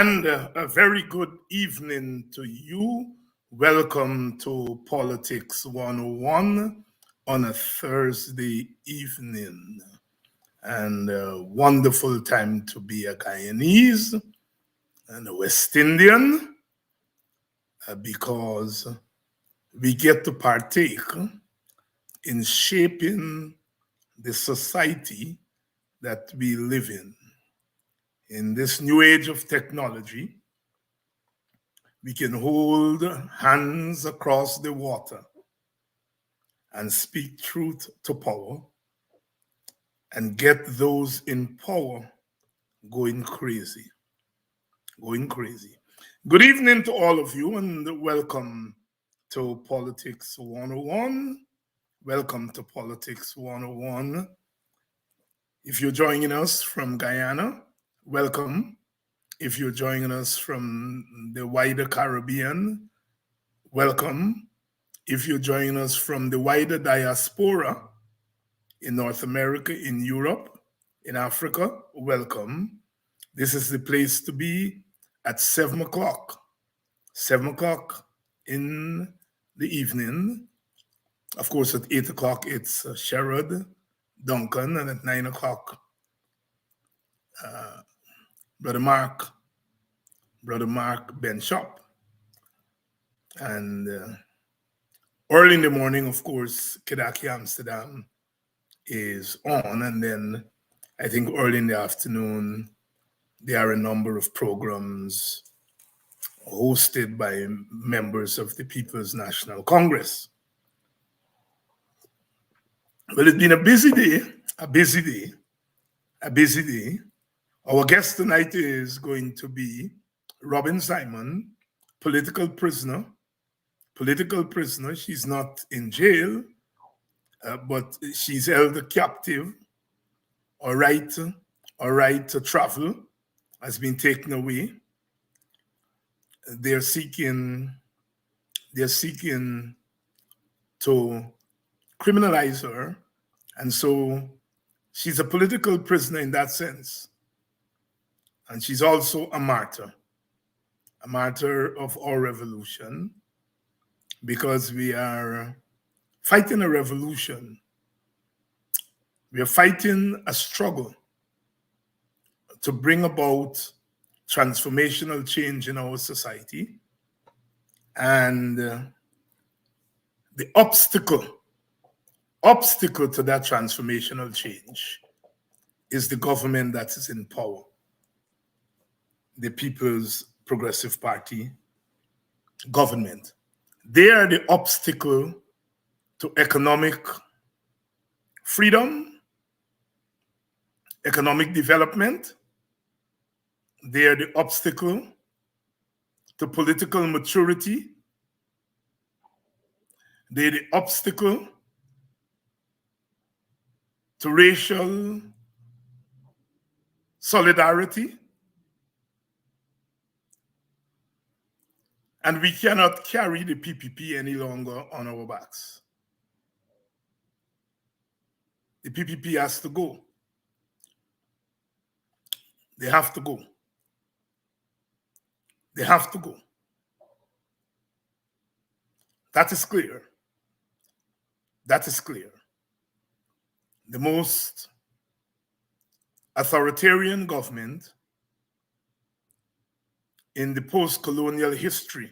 And a very good evening to you. Welcome to Politics 101 on a Thursday evening. And a wonderful time to be a Guyanese and a West Indian because we get to partake in shaping the society that we live in. In this new age of technology, we can hold hands across the water and speak truth to power and get those in power going crazy. Going crazy. Good evening to all of you and welcome to Politics 101. Welcome to Politics 101. If you're joining us from Guyana, welcome. If you're joining us from the wider Caribbean, welcome. If you're joining us from the wider diaspora in North America, in Europe, in Africa, welcome. This is the place to be at 7 o'clock. 7 o'clock in the evening. Of course, at 8 o'clock, it's Sherrod, Duncan, and at 9 o'clock, Brother Mark Ben Shop. And early in the morning, of course, Kedaki Amsterdam is on. And then I think early in the afternoon, there are a number of programs hosted by members of the People's National Congress. Well, it's been a busy day. Our guest tonight is going to be Robin Simon, political prisoner. She's not in jail, but she's held captive. Her right to travel has been taken away. They're seeking to criminalize her, and so she's a political prisoner in that sense. And she's also a martyr of our revolution, because we are fighting a revolution. We are fighting a struggle to bring about transformational change in our society. And the obstacle to that transformational change is the government that is in power, the People's Progressive Party government. They are the obstacle to economic freedom, economic development. They are the obstacle to political maturity. They're the obstacle to racial solidarity. And we cannot carry the PPP any longer on our backs. The PPP has to go. They have to go. They have to go. That is clear. That is clear. The most authoritarian government in the post-colonial history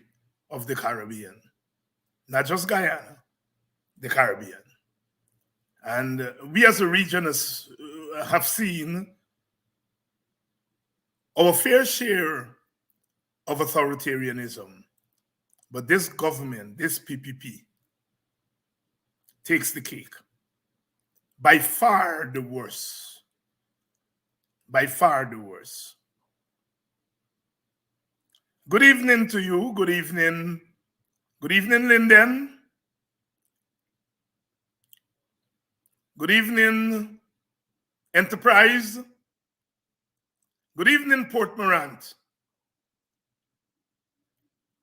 of the Caribbean, not just Guyana, the Caribbean. And we as a region have seen our fair share of authoritarianism, but this government, this PPP, takes the cake. By far the worst. By far the worst. Good evening to you. Good evening. Good evening, Linden. Good evening, Enterprise. Good evening, Port Morant.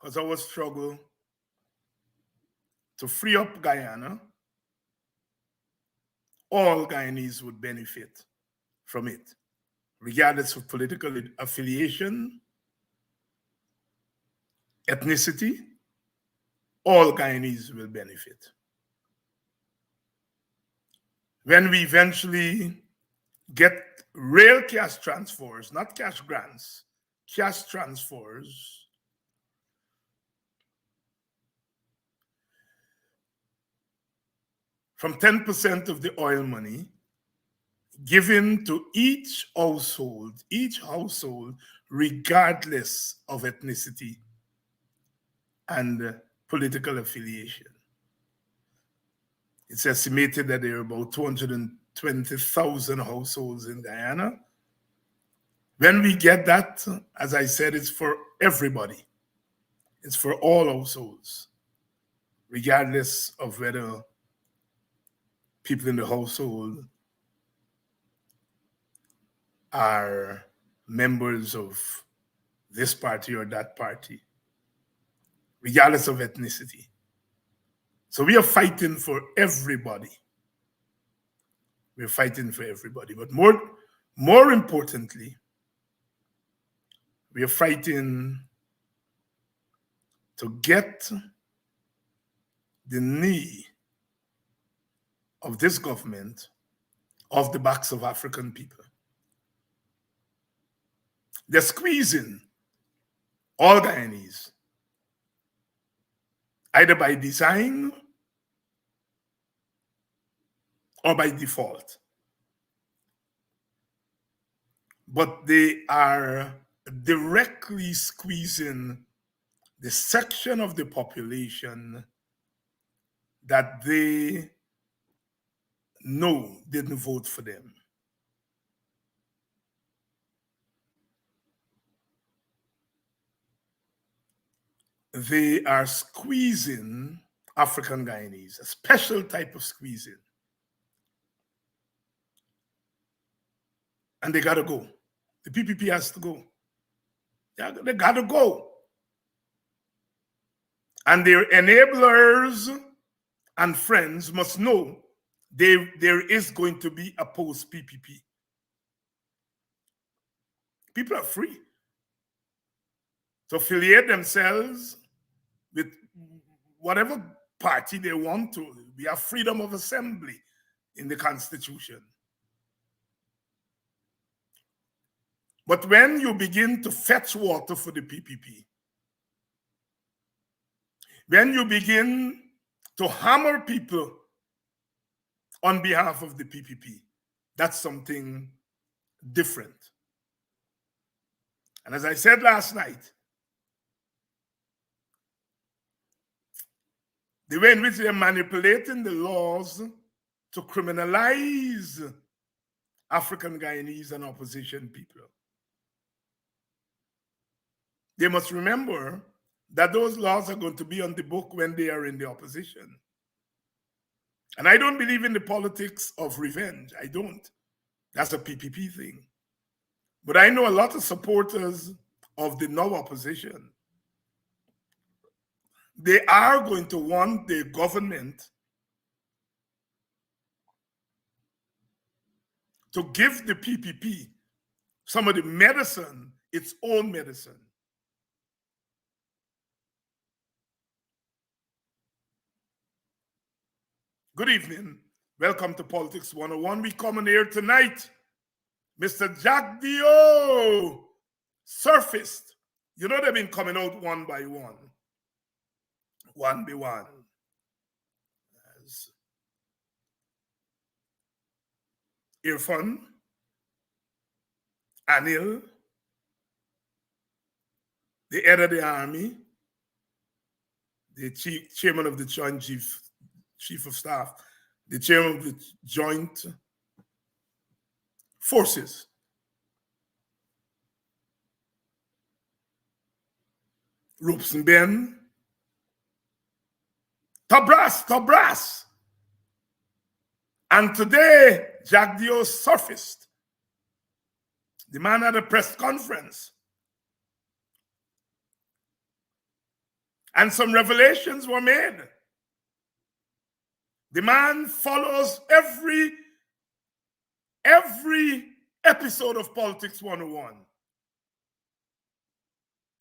Because our struggle to free up Guyana, all Guyanese would benefit from it, regardless of political affiliation, ethnicity, all Guyanese will benefit. When we eventually get real cash transfers, not cash grants, cash transfers, from 10% of the oil money given to each household, regardless of ethnicity and political affiliation. It's estimated that there are about 220,000 households in Guyana. When we get that, as I said, it's for everybody. It's for all households, regardless of whether people in the household are members of this party or that party, regardless of ethnicity. So we are fighting for everybody. We're fighting for everybody. But more importantly, we are fighting to get the knee of this government off the backs of African people. They're squeezing all Guyanese, either by design or by default. But they are directly squeezing the section of the population that they know didn't vote for them. They are squeezing African Guyanese, a special type of squeezing. And they gotta go. The PPP has to go. They gotta go. And their enablers and friends must know there is going to be a post-PPP. People are free to affiliate themselves with whatever party they want to. We have freedom of assembly in the Constitution. But when you begin to fetch water for the PPP, when you begin to hammer people on behalf of the PPP, that's something different. And as I said last night, the way in which they're manipulating the laws to criminalize African Guyanese and opposition people. They must remember that those laws are going to be on the book when they are in the opposition. And I don't believe in the politics of revenge. I don't. That's a PPP thing. But I know a lot of supporters of the no opposition. They are going to want the government to give the PPP some of the medicine, its own medicine. Good evening. Welcome to Politics 101. We come in here tonight. Mr. Jack Dio surfaced. You know they've been coming out one by one by one. As Irfan, Anil, the head of the army, the chairman of the Joint Chief of Staff, the chairman of the Joint Forces. Robson Ben, Tabras. And today, Jack Dio surfaced. The man had a press conference. And some revelations were made. The man follows every episode of Politics 101.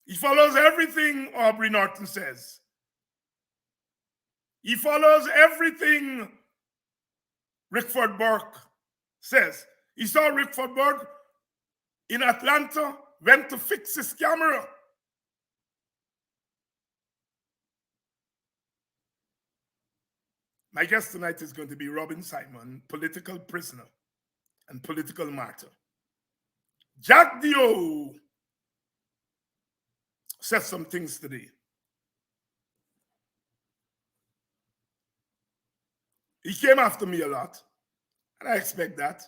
He follows everything Aubrey Norton says. He follows everything Rickford Burke says. He saw Rickford Burke in Atlanta, went to fix his camera. My guest tonight is going to be Robin Simon, political prisoner and political martyr. Jack Dio said some things today. He came after me a lot, and I expect that.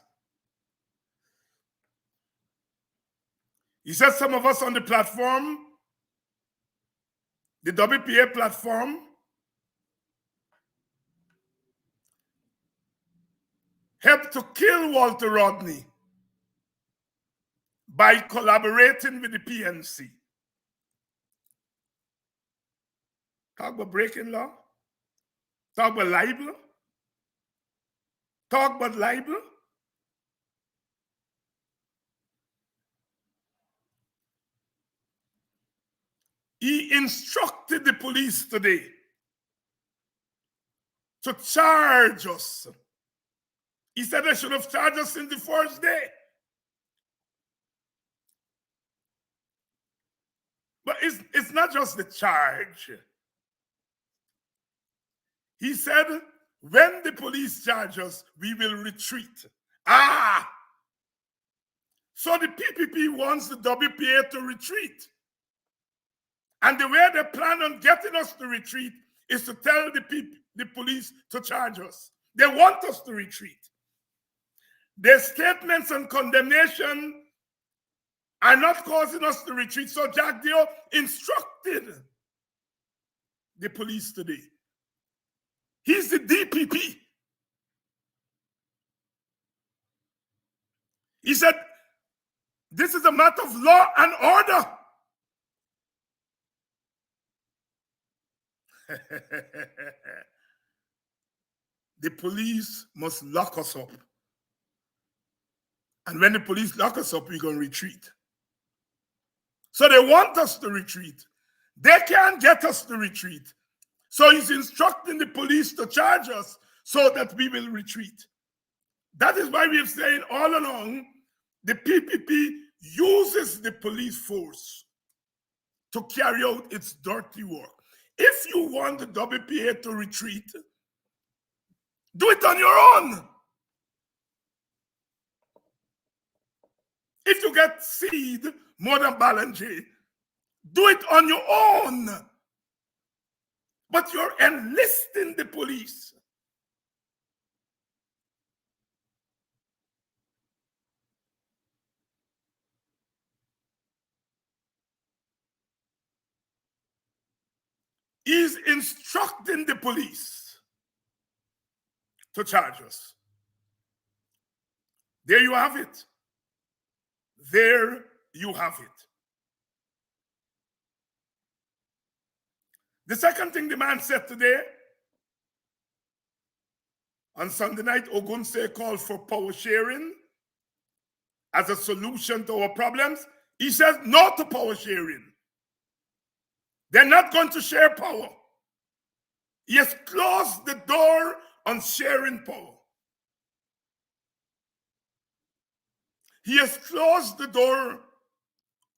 He said some of us on the platform, the WPA platform, helped to kill Walter Rodney by collaborating with the PNC. Talk about breaking law. Talk about libel. Talk about libel. He instructed the police today to charge us. He said they should have charged us in the first day. But it's not just the charge. He said, when the police charge us, we will retreat. So the PPP wants the WPA to retreat. And the way they plan on getting us to retreat is to tell the police to charge us. They want us to retreat. Their statements and condemnation are not causing us to retreat. So Jack Dio instructed the police today. He's the DPP. He said, this is a matter of law and order. The police must lock us up. And when the police lock us up, we're going to retreat. So they want us to retreat. They can't get us to retreat. So he's instructing the police to charge us so that we will retreat. That is why we've saying all along, the PPP uses the police force to carry out its dirty work. If you want the WPA to retreat, do it on your own. If you get seed more than Ballinger, do it on your own. But you're enlisting the police. He's instructing the police to charge us. There you have it. There you have it. The second thing the man said today, on Sunday night, Ogunse called for power sharing as a solution to our problems. He says no to power sharing. They're not going to share power. He has closed the door on sharing power. He has closed the door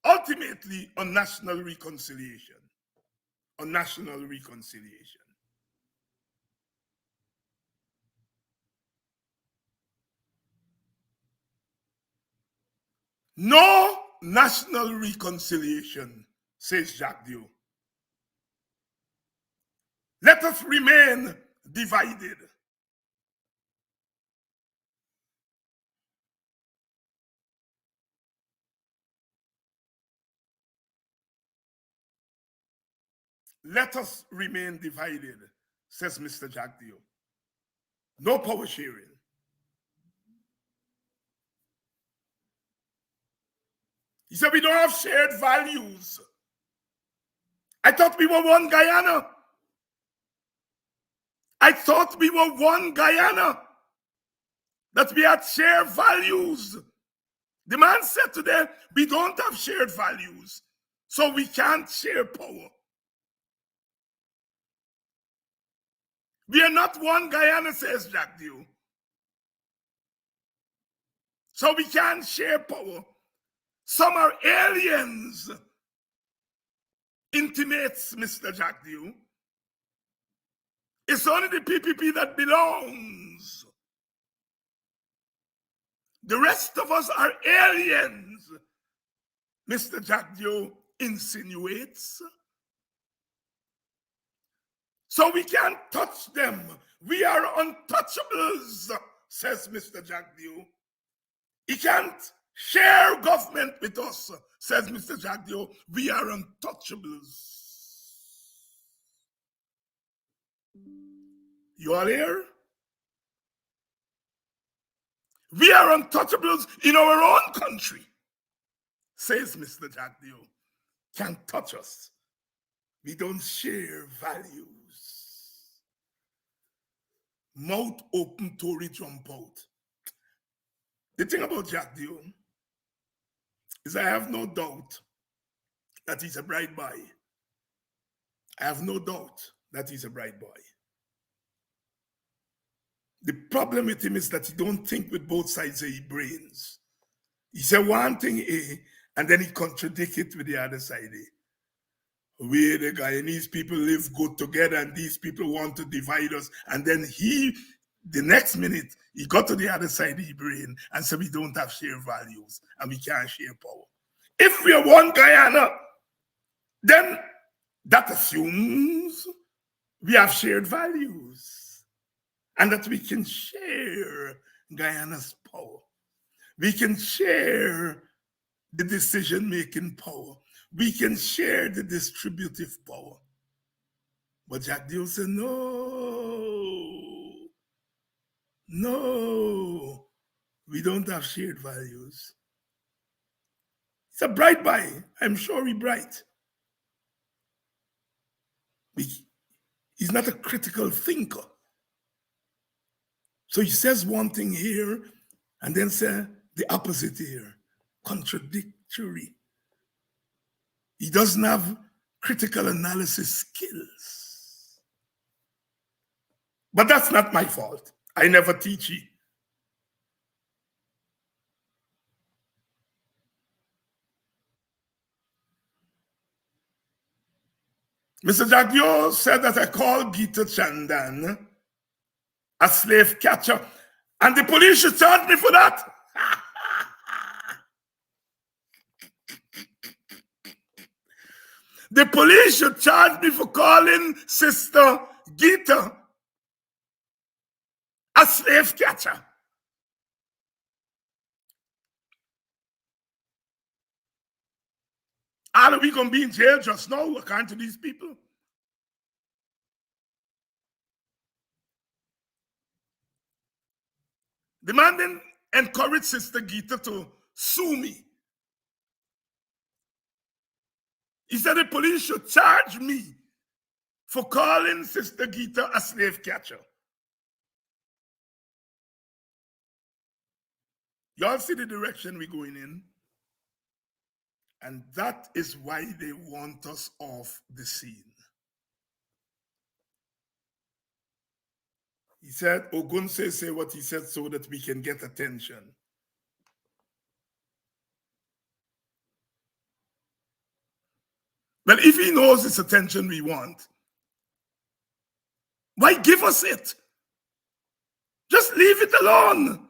ultimately on national reconciliation. On national reconciliation. No national reconciliation, says Jacques Dio. Let us remain divided. Let us remain divided, says Mr. Jacques Dio. No power sharing. He said we don't have shared values. I thought we were one Guyana. I thought we were one Guyana. That we had shared values. The man said today, we don't have shared values. So we can't share power. We are not one Guyana, says Jack Dew. So we can't share power. Some are aliens, intimates Mr. Jack Dew. It's only the PPP that belongs. The rest of us are aliens, Mr. Jack Dew insinuates. So we can't touch them. We are untouchables, says Mr. Jack Dew. He can't share government with us, says Mr. Jack Dew. We are untouchables. You all here? We are untouchables in our own country, says Mr. Jack Dew. Can't touch us. We don't share values. Mouth open, Tory jump out. The thing about Jack Dew is I have no doubt that he's a bright boy. I have no doubt that he's a bright boy. The problem with him is that he don't think with both sides of his brains. He said one thing A, and then he contradicts it with the other side A. We, the Guyanese people, live good together, and these people want to divide us. And then the next minute, he got to the other side of his brain and said we don't have shared values and we can't share power. If we are one Guyana, then that assumes we have shared values and that we can share Guyana's power. We can share the decision-making power. We can share the distributive power. But Jack Dew said, no, we don't have shared values. He's a bright boy. I'm sure he's bright. He's not a critical thinker. So he says one thing here and then says the opposite here. Contradictory. He doesn't have critical analysis skills. But that's not my fault. I never teach it. Mr. Jack Dew said that I called Gita Chandan a slave catcher, and the police should charge me for that. The police should charge me for calling Sister Gita a slave catcher. Are we going to be in jail just now, according to these people? The man then encouraged Sister Gita to sue me. He said the police should charge me for calling Sister Gita a slave catcher. Y'all see the direction we're going in? And that is why they want us off the scene. He said, Ogunse say what he said so that we can get attention. But if he knows it's attention we want, why give us it? Just leave it alone.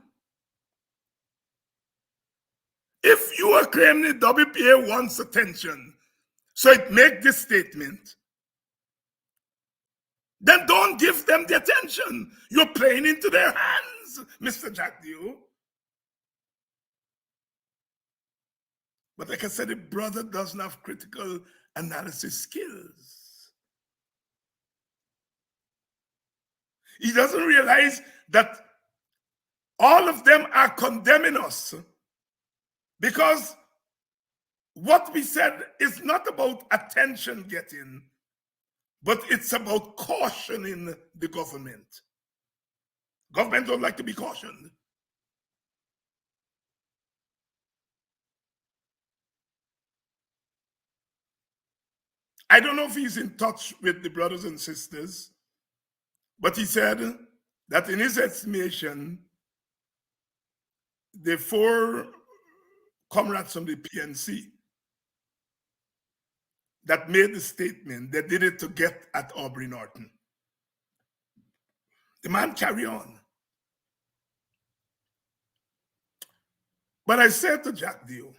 If you are claiming WPA wants attention, so it make this statement, then don't give them the attention. You're playing into their hands, Mr. Jack Dew. But like I said, the brother doesn't have critical analysis skills. He doesn't realize that all of them are condemning us because what we said is not about attention getting, but it's about cautioning the government. Government don't like to be cautioned. I don't know if he's in touch with the brothers and sisters, but he said that in his estimation, the 4 comrades from the PNC that made the statement, they did it to get at Aubrey Norton. The man carry on. But I said to Jack Dio,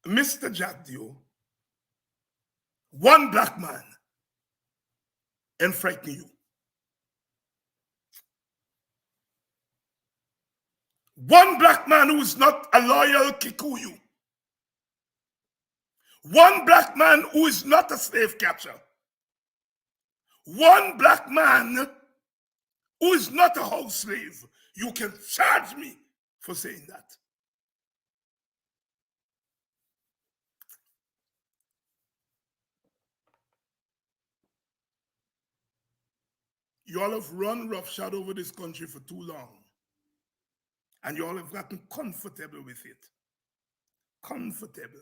Mr. Jack Dio, one black man and frighten you. One black man who is not a loyal Kikuyu. One black man who is not a slave catcher. One black man who is not a house slave. You can charge me for saying that. You all have run roughshod over this country for too long. And you all have gotten comfortable with it. Comfortable.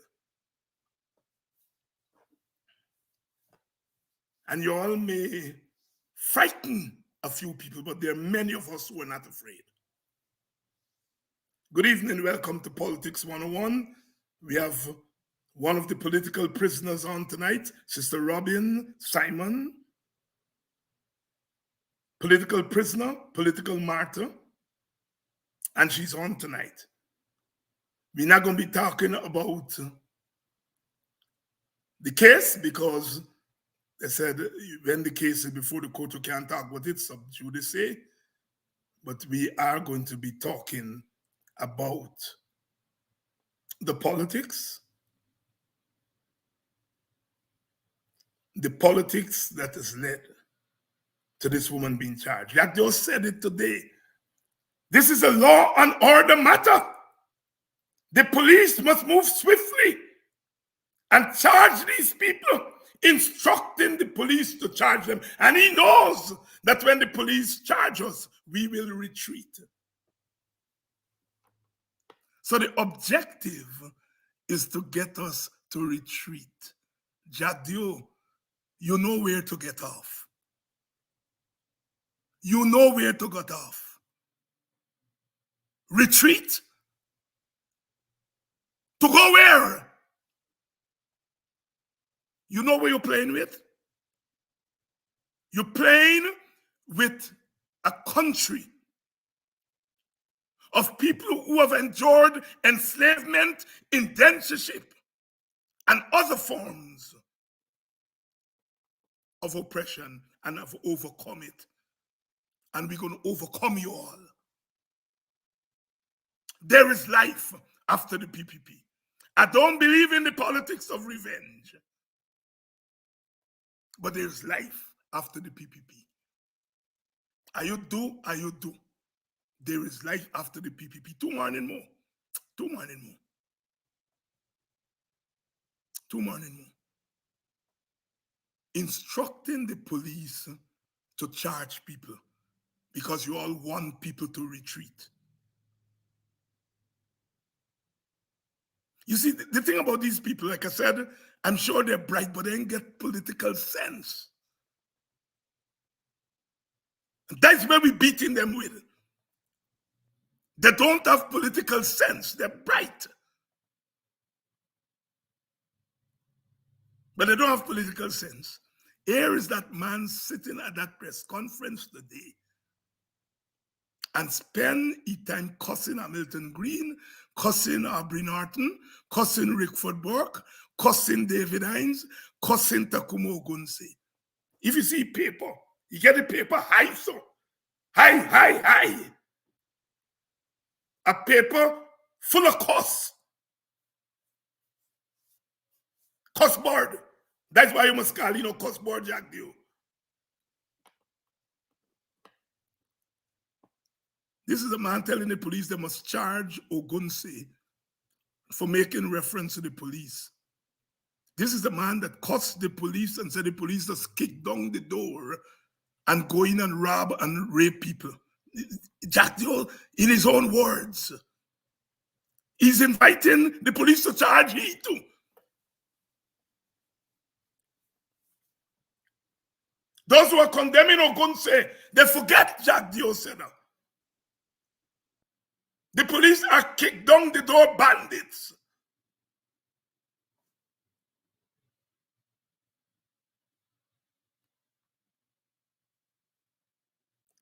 And you all may frighten a few people, but there are many of us who are not afraid. Good evening, welcome to Politics 101. We have one of the political prisoners on tonight, Sister Robin Simon. Political prisoner, political martyr, and she's on tonight. We're not going to be talking about the case because they said when the case is before the court, you can't talk about it, sub judice. But we are going to be talking about the politics that has led to this woman being charged. Like just said it today. This is a law and order matter. The police must move swiftly and charge these people, instructing the police to charge them. And he knows that when the police charge us, we will retreat. So the objective is to get us to retreat. Jadio, you know where to get off. You know where to get off. Retreat? To go where? You know where you're playing with? You're playing with a country of people who have endured enslavement, indentureship, and other forms of oppression and have overcome it. And we're going to overcome you all. There is life after the PPP. I don't believe in the politics of revenge. But there is life after the PPP. Are you do? Are you do? There is life after the PPP. 2 morning more. 2 morning more. 2 morning more. Instructing the police to charge people because you all want people to retreat. You see, the thing about these people, like I said, I'm sure they're bright, but they ain't get political sense. And that's where we're beating them with. They don't have political sense. They're bright. But they don't have political sense. Here is that man sitting at that press conference today and spend his time cussing Hamilton Green, cussing Aubrey Norton, cussing Rickford Burke, cussing David Hines, cussing Takumo Gunse. If you see paper, you get the paper high, so high. A paper full of cuss. Cuss board. That's why you must call, cuss board Jack Dio. This is a man telling the police they must charge Ogunse for making reference to the police. This is the man that cussed the police and said the police just kick down the door and go in and rob and rape people. Jack Dio, in his own words, he's inviting the police to charge he too. Those who are condemning Ogunse, they forget Jack Dio said that. The police are kicked down the door bandits.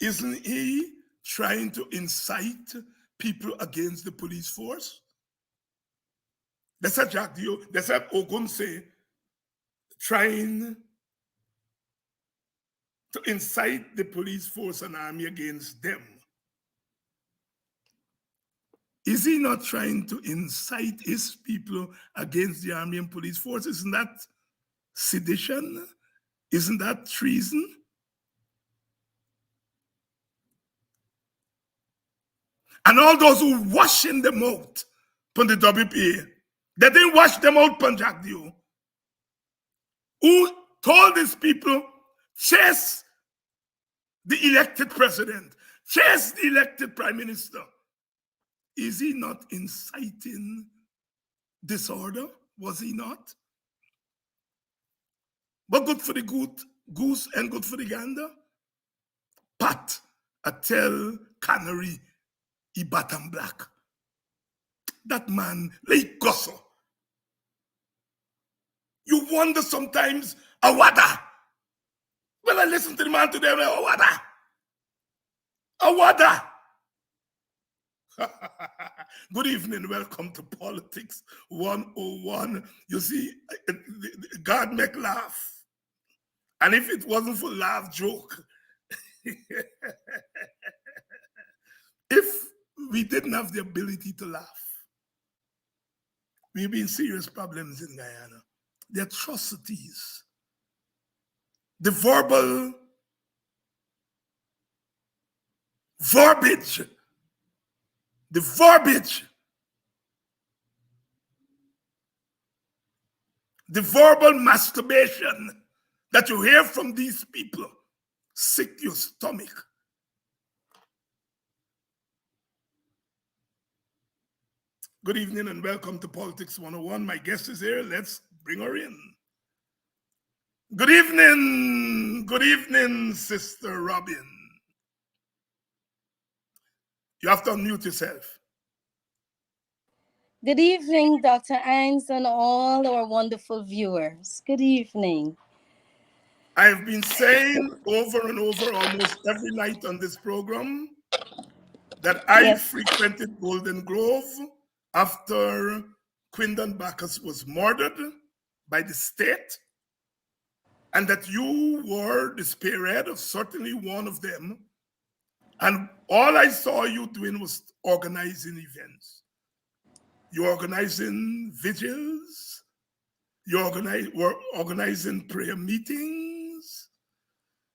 Isn't he trying to incite people against the police force? They said Jack Dio, they said Ogunse trying to incite the police force and army against them. Is he not trying to incite his people against the army and police force? Isn't that sedition? Isn't that treason? And all those who washing them out from the WPA, they didn't wash them out from Jack Dio, who told these people, chase the elected president, chase the elected prime minister. Is he not inciting disorder? Was he not? But good for the goose and good for the gander. Pat, I tell canary, he bottom black. That man, like Gosso. You wonder sometimes, Awada. When I listen to the man today, I'm like, Awada. Good evening, welcome to Politics 101. You see, God make laugh. And if it wasn't for laugh joke, if we didn't have the ability to laugh, we'd be in serious problems in Guyana. The atrocities, the verbal verbiage, the verbal masturbation that you hear from these people, sick your stomach. Good evening and welcome to Politics 101. My guest is here. Let's bring her in. Good evening, Sister Robin. You have to unmute yourself. Good evening, Dr. Ains and all our wonderful viewers. Good evening. I've been saying over and over almost every night on this program that I frequented Golden Grove after Quindon Bacchus was murdered by the state, and that you were the spearhead of certainly one of them. And all I saw you doing was organizing events. You're organizing vigils. You were organizing prayer meetings.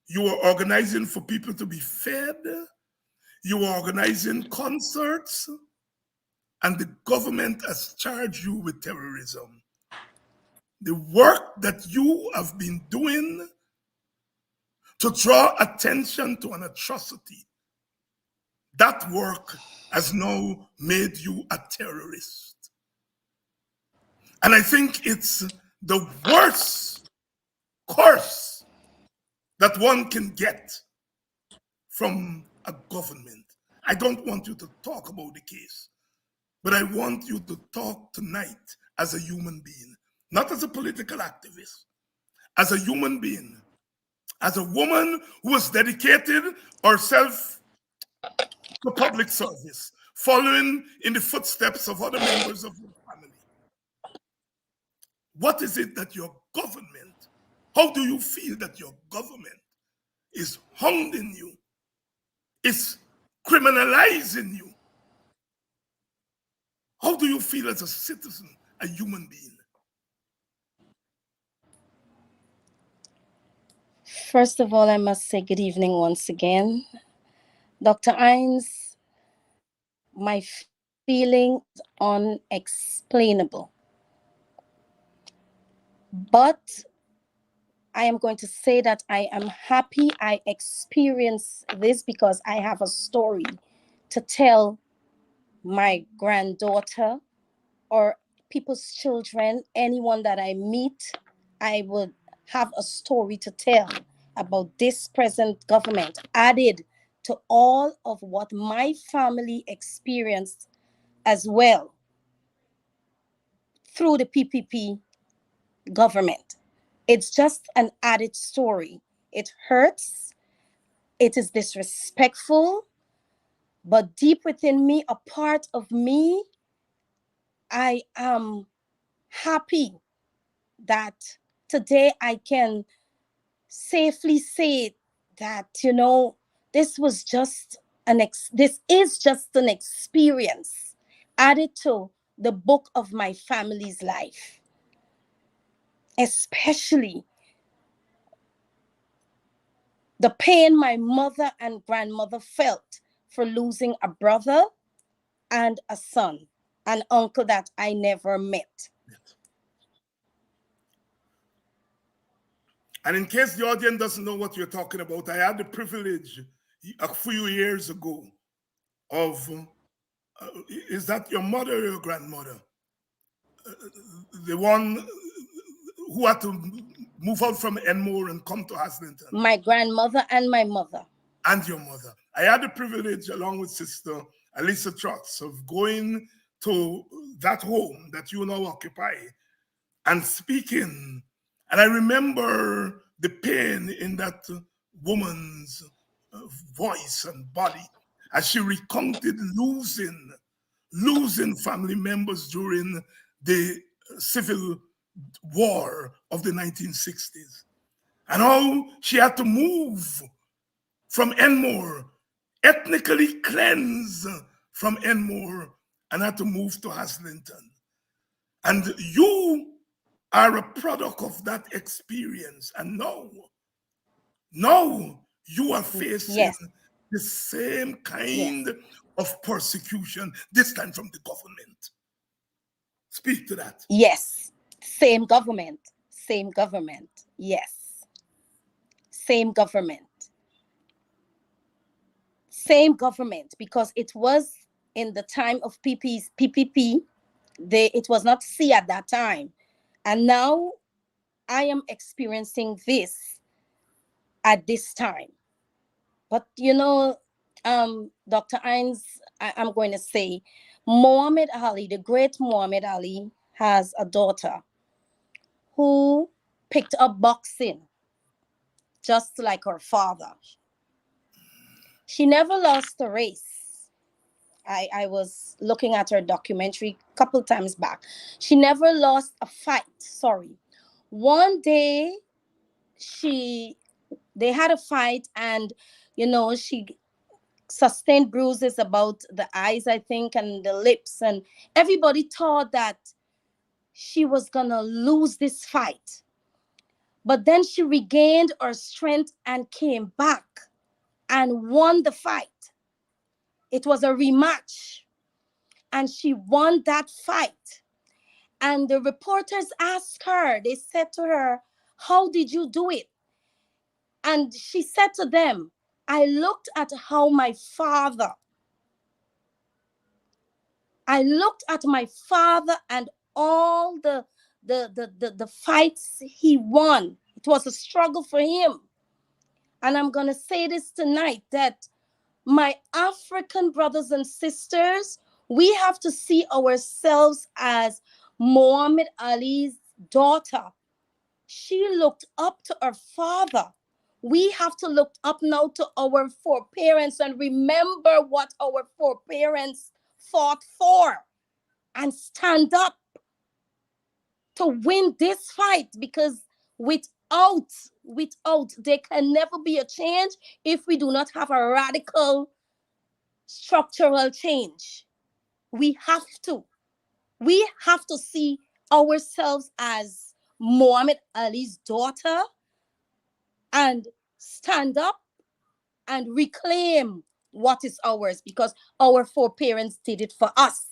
You were organizing for people to be fed. You were organizing concerts. And the government has charged you with terrorism. The work that you have been doing to draw attention to an atrocity, that work has now made you a terrorist. And I think it's the worst curse that one can get from a government. I don't want you to talk about the case, but I want you to talk tonight as a human being, not as a political activist, as a human being, as a woman who has dedicated herself to public service, following in the footsteps of other members of your family. What is it that your government, how do you feel that your government is hounding you, is criminalizing you? How do you feel as a citizen, a human being? First of all, I must say good evening once again. Dr. Ains, my feeling is unexplainable. But I am going to say that I am happy I experienced this because I have a story to tell my granddaughter or people's children, anyone that I meet. I would have a story to tell. about this present government added to all of what my family experienced as well through the PPP government. It's just an added story. It hurts, it is disrespectful, but deep within me, a part of me, I am happy that today I can safely say that, this was just this is just an experience added to the book of my family's life, especially the pain my mother and grandmother felt for losing a brother and a son, an uncle that I never met. And in case the audience doesn't know what you're talking about, I had the privilege a few years ago of, is that your mother or your grandmother? The one who had to move out from Enmore and come to Haslington? My grandmother and my mother. And your mother. I had the privilege, along with Sister Alisa Trotz, of going to that home that you now occupy and speaking. And I remember the pain in that woman's voice and body as she recounted losing family members during the civil war of the 1960s. And how she had to move from Enmore, ethnically cleansed from Enmore, and had to move to Haslington. And you are a product of that experience. And now you are facing Yes. the same kind Yes. of persecution, this time from the government. Speak to that. Yes. Same government. Same government. Yes. Same government. Same government, because it was in the time of PPP. It was not C at that time. And now I am experiencing this at this time. But Dr. Hines, I'm going to say, Muhammad Ali, the great Muhammad Ali, has a daughter who picked up boxing just like her father. She never lost a race. I was looking at her documentary a couple times back. She never lost a fight. Sorry. One day they had a fight, and she sustained bruises about the eyes, I think, and the lips, and everybody thought that she was gonna lose this fight. But then she regained her strength and came back and won the fight. It was a rematch, and she won that fight. And the reporters asked her, they said to her, how did you do it? And she said to them, I looked at how I looked at my father and all the fights he won. It was a struggle for him. And I'm going to say this tonight, that my African brothers and sisters, we have to see ourselves as Muhammad Ali's daughter. She looked up to her father. We have to look up now to our foreparents and remember what our foreparents fought for and stand up to win this fight, because without there can never be a change if we do not have a radical structural change. We have to see ourselves as Muhammad Ali's daughter and stand up and reclaim what is ours, because our foreparents did it for us.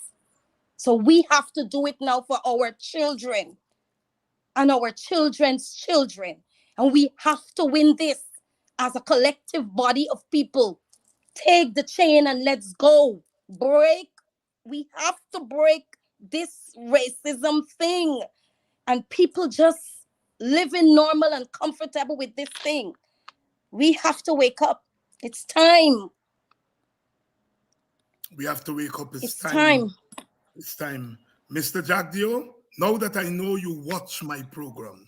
So we have to do it now for our children and our children's children. And we have to win this as a collective body of people. Take the chain and let's go. We have to break this racism thing. And people just living normal and comfortable with this thing. We have to wake up. It's time. We have to wake up. It's It's time. time. It's time. Mr. Jack Dio, now that I know you watch my program,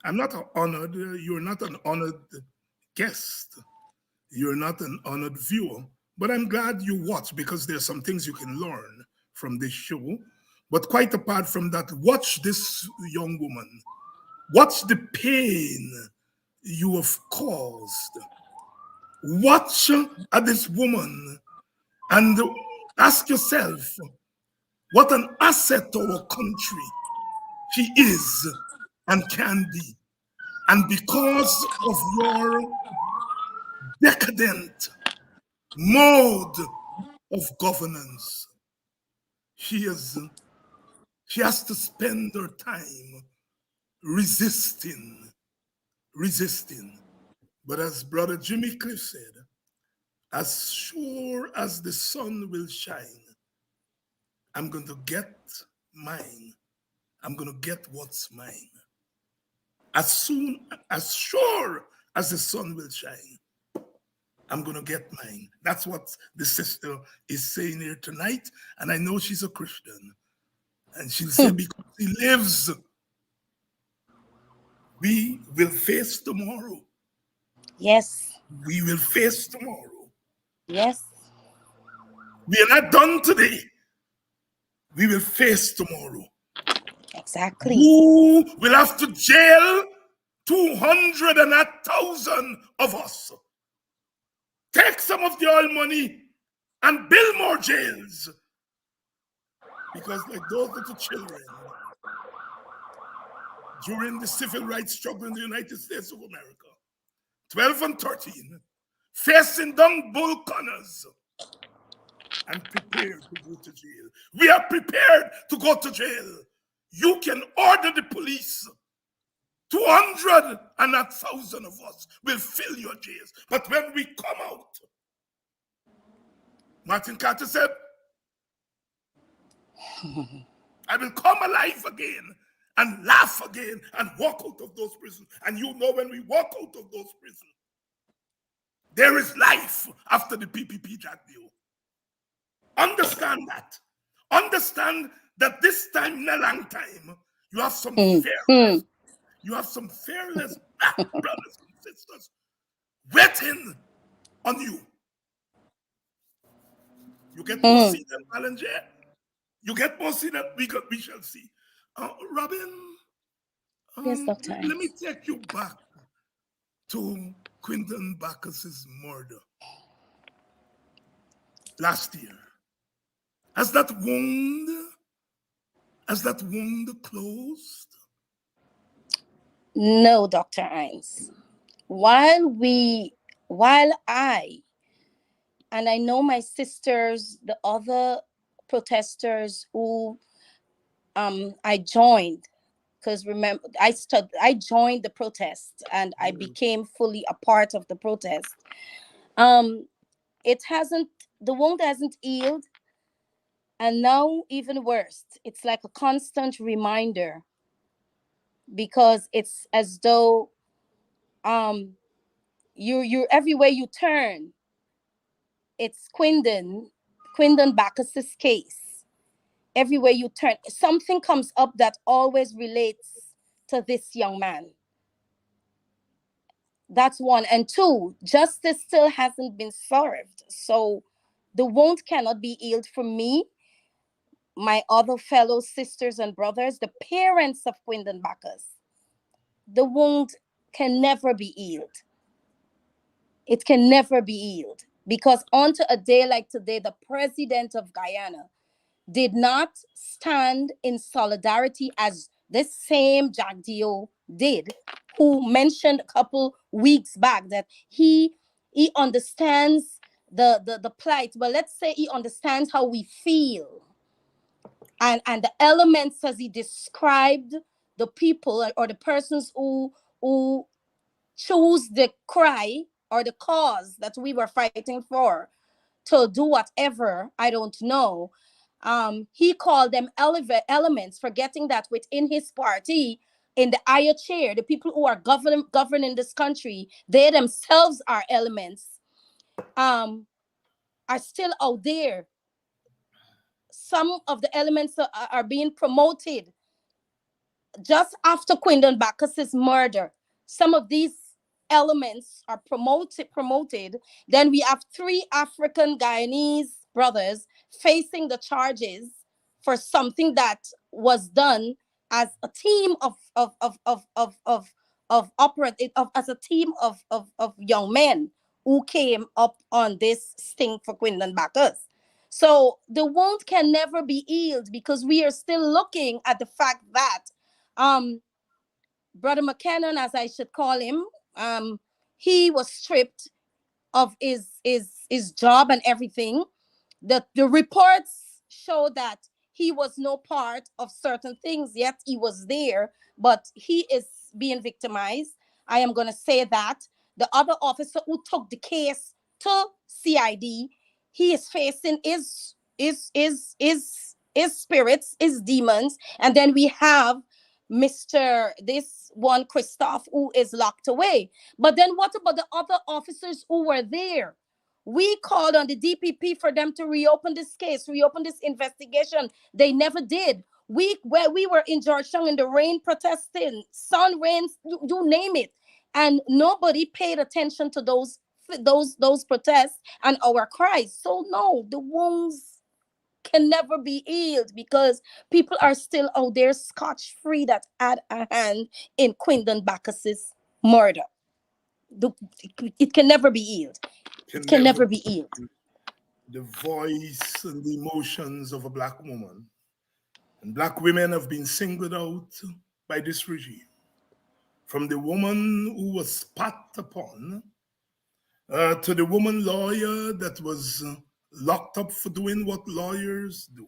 I'm not honored. You're not an honored guest. You're not an honored viewer. But I'm glad you watch because there's some things you can learn from this show. But quite apart from that, watch this young woman. Watch the pain you have caused. Watch at this woman and ask yourself what an asset to our country she is and can be. And because of your decadent mode of governance, she is she has to spend her time resisting, resisting. But as Brother Jimmy Cliff said, as sure as the sun will shine, I'm going to get mine. I'm going to get what's mine. As sure as the sun will shine, I'm going to get mine. That's what the sister is saying here tonight. And I know she's a Christian. And she'll say, because he lives, we will face tomorrow. Yes. We will face tomorrow. Yes. We are not done today. We will face tomorrow. Exactly. Who will have to jail 200 and 1,000 of us? Take some of the oil money and build more jails. Because like those little children during the civil rights struggle in the United States of America, 12 and 13, facing down bull corners and prepared to go to jail. We are prepared to go to jail. You can order the police. 200 and 1,000 of us will fill your jails. But when we come out, Martin Carter said, I will come alive again and laugh again and walk out of those prisons. And you know, when we walk out of those prisons, there is life after the PPP Jack deal. Understand that. Understand that this time in a long time, you have some fearless, you have some fearless black brothers and sisters waiting on you. You get more see than Ballinger. You get more see that we shall see. Robin, Yes, Doctor. let me take you back to Quinton Bacchus's murder last year. Has that wound closed? No, Dr. Hines. While I, and I know my sisters, the other protesters who I joined, because remember, I joined the protest and I became fully a part of the protest. It hasn't, the wound hasn't healed. And now, even worse, it's like a constant reminder, because it's as though you everywhere you turn, it's Quindon Bacchus's case. Everywhere you turn, something comes up that always relates to this young man. That's one. And two, justice still hasn't been served. So the wound cannot be healed for me, my other fellow sisters and brothers, the parents of Quindon Bacchus. The wound can never be healed. It can never be healed. Because onto a day like today, the president of Guyana did not stand in solidarity as this same Jagdio did, who mentioned a couple weeks back that he understands the plight. Well, let's say he understands how we feel. And the elements as he described the people or the persons who choose the cry or the cause that we were fighting for to do whatever, I don't know. He called them elements, forgetting that within his party, in the higher chair, the people who are governing this country, they themselves are elements, um, are still out there. Some of the elements are being promoted just after Quindon Bacchus's murder. Some of these elements are promoted. Then we have three African Guyanese brothers facing the charges for something that was done as a team as a team of young men who came up on this sting for Quindon Bacchus. So the wound can never be healed because we are still looking at the fact that um Brother McKinnon, as I should call him, he was stripped of his job and everything. The reports show that he was no part of certain things, yet he was there, but he is being victimized. I am going to say that. The other officer who took the case to CID, he is facing his spirits, his demons. And then we have Mr. This one, Christoph, who is locked away. But then what about the other officers who were there? We called on the DPP for them to reopen this case, reopen this investigation. They never did. Where we were in Georgetown in the rain protesting, sun, rain, you name it, and nobody paid attention to those protests and our cries. So no, the wounds can never be healed because people are still out there scotch free that had a hand in Quindon Bacchus's murder. It can never be healed. It Can can never never be healed. the voice and the emotions of a Black woman. And Black women have been singled out by this regime. From the woman who was spat upon to the woman lawyer that was locked up for doing what lawyers do.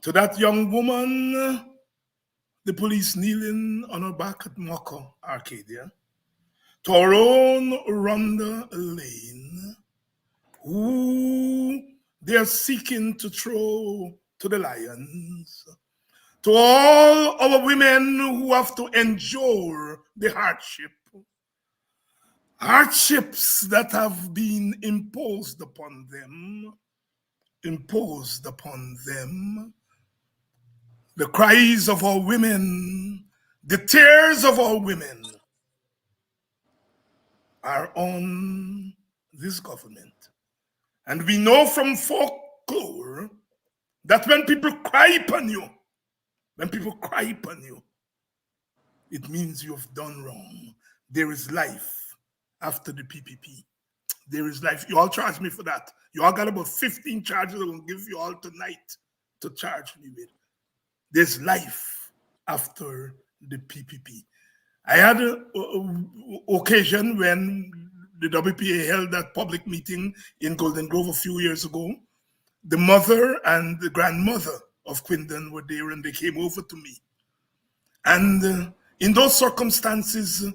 To that young woman, the police kneeling on her back at Moko, Arcadia. To our own Rhonda Lane, who they are seeking to throw to the lions. To all our women who have to endure the hardships that have been imposed upon them, the cries of our women, the tears of our women are on this government. And we know from folklore that when people cry upon you, it means you have done wrong. There is life after the PPP. There is life. You all charge me for that. You all got about 15 charges I'm going to give you all tonight to charge me with. There's life after the PPP. I had an occasion when the WPA held that public meeting in Golden Grove a few years ago. The mother and the grandmother of Quindon were there and they came over to me. And in those circumstances,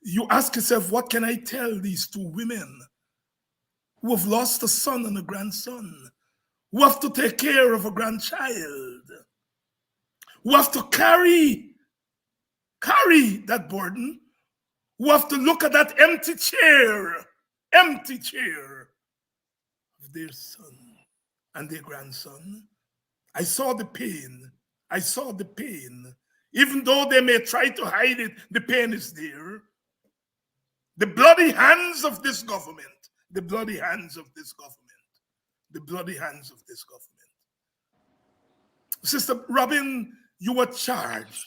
you ask yourself, what can I tell these two women who have lost a son and a grandson, who have to take care of a grandchild, who have to carry that burden, who have to look at that empty chair of their son and their grandson. I saw the pain. Even though they may try to hide it, the pain is there. The bloody hands of this government. Sister Robin, you were charged.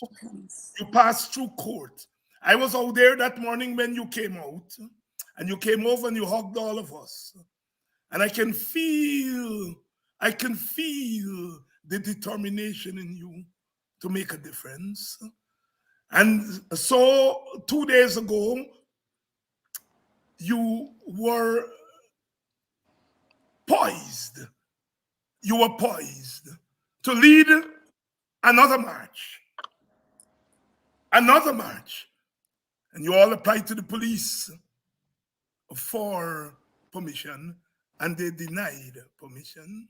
You passed through court. I was out there that morning when you came out, and you came over and you hugged all of us. And I can feel the determination in you to make a difference. And so 2 days ago, you were poised. To lead another march. And you all applied to the police for permission, and they denied permission.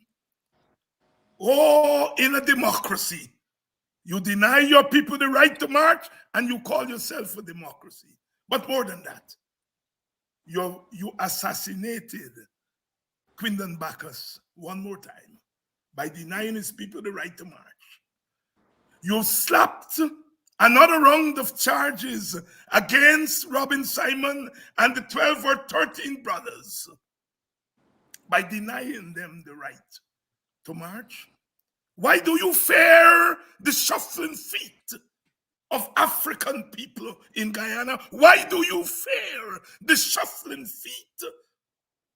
Oh, in a democracy, You deny your people the right to march, and you call yourself a democracy. But more than that, you assassinated Quindon Bacchus one more time by denying his people the right to march. You slapped another round of charges against Robin Simon and the 12 or 13 brothers by denying them the right to march. Why do you fear the shuffling feet of African people in Guyana? Why do you fear the shuffling feet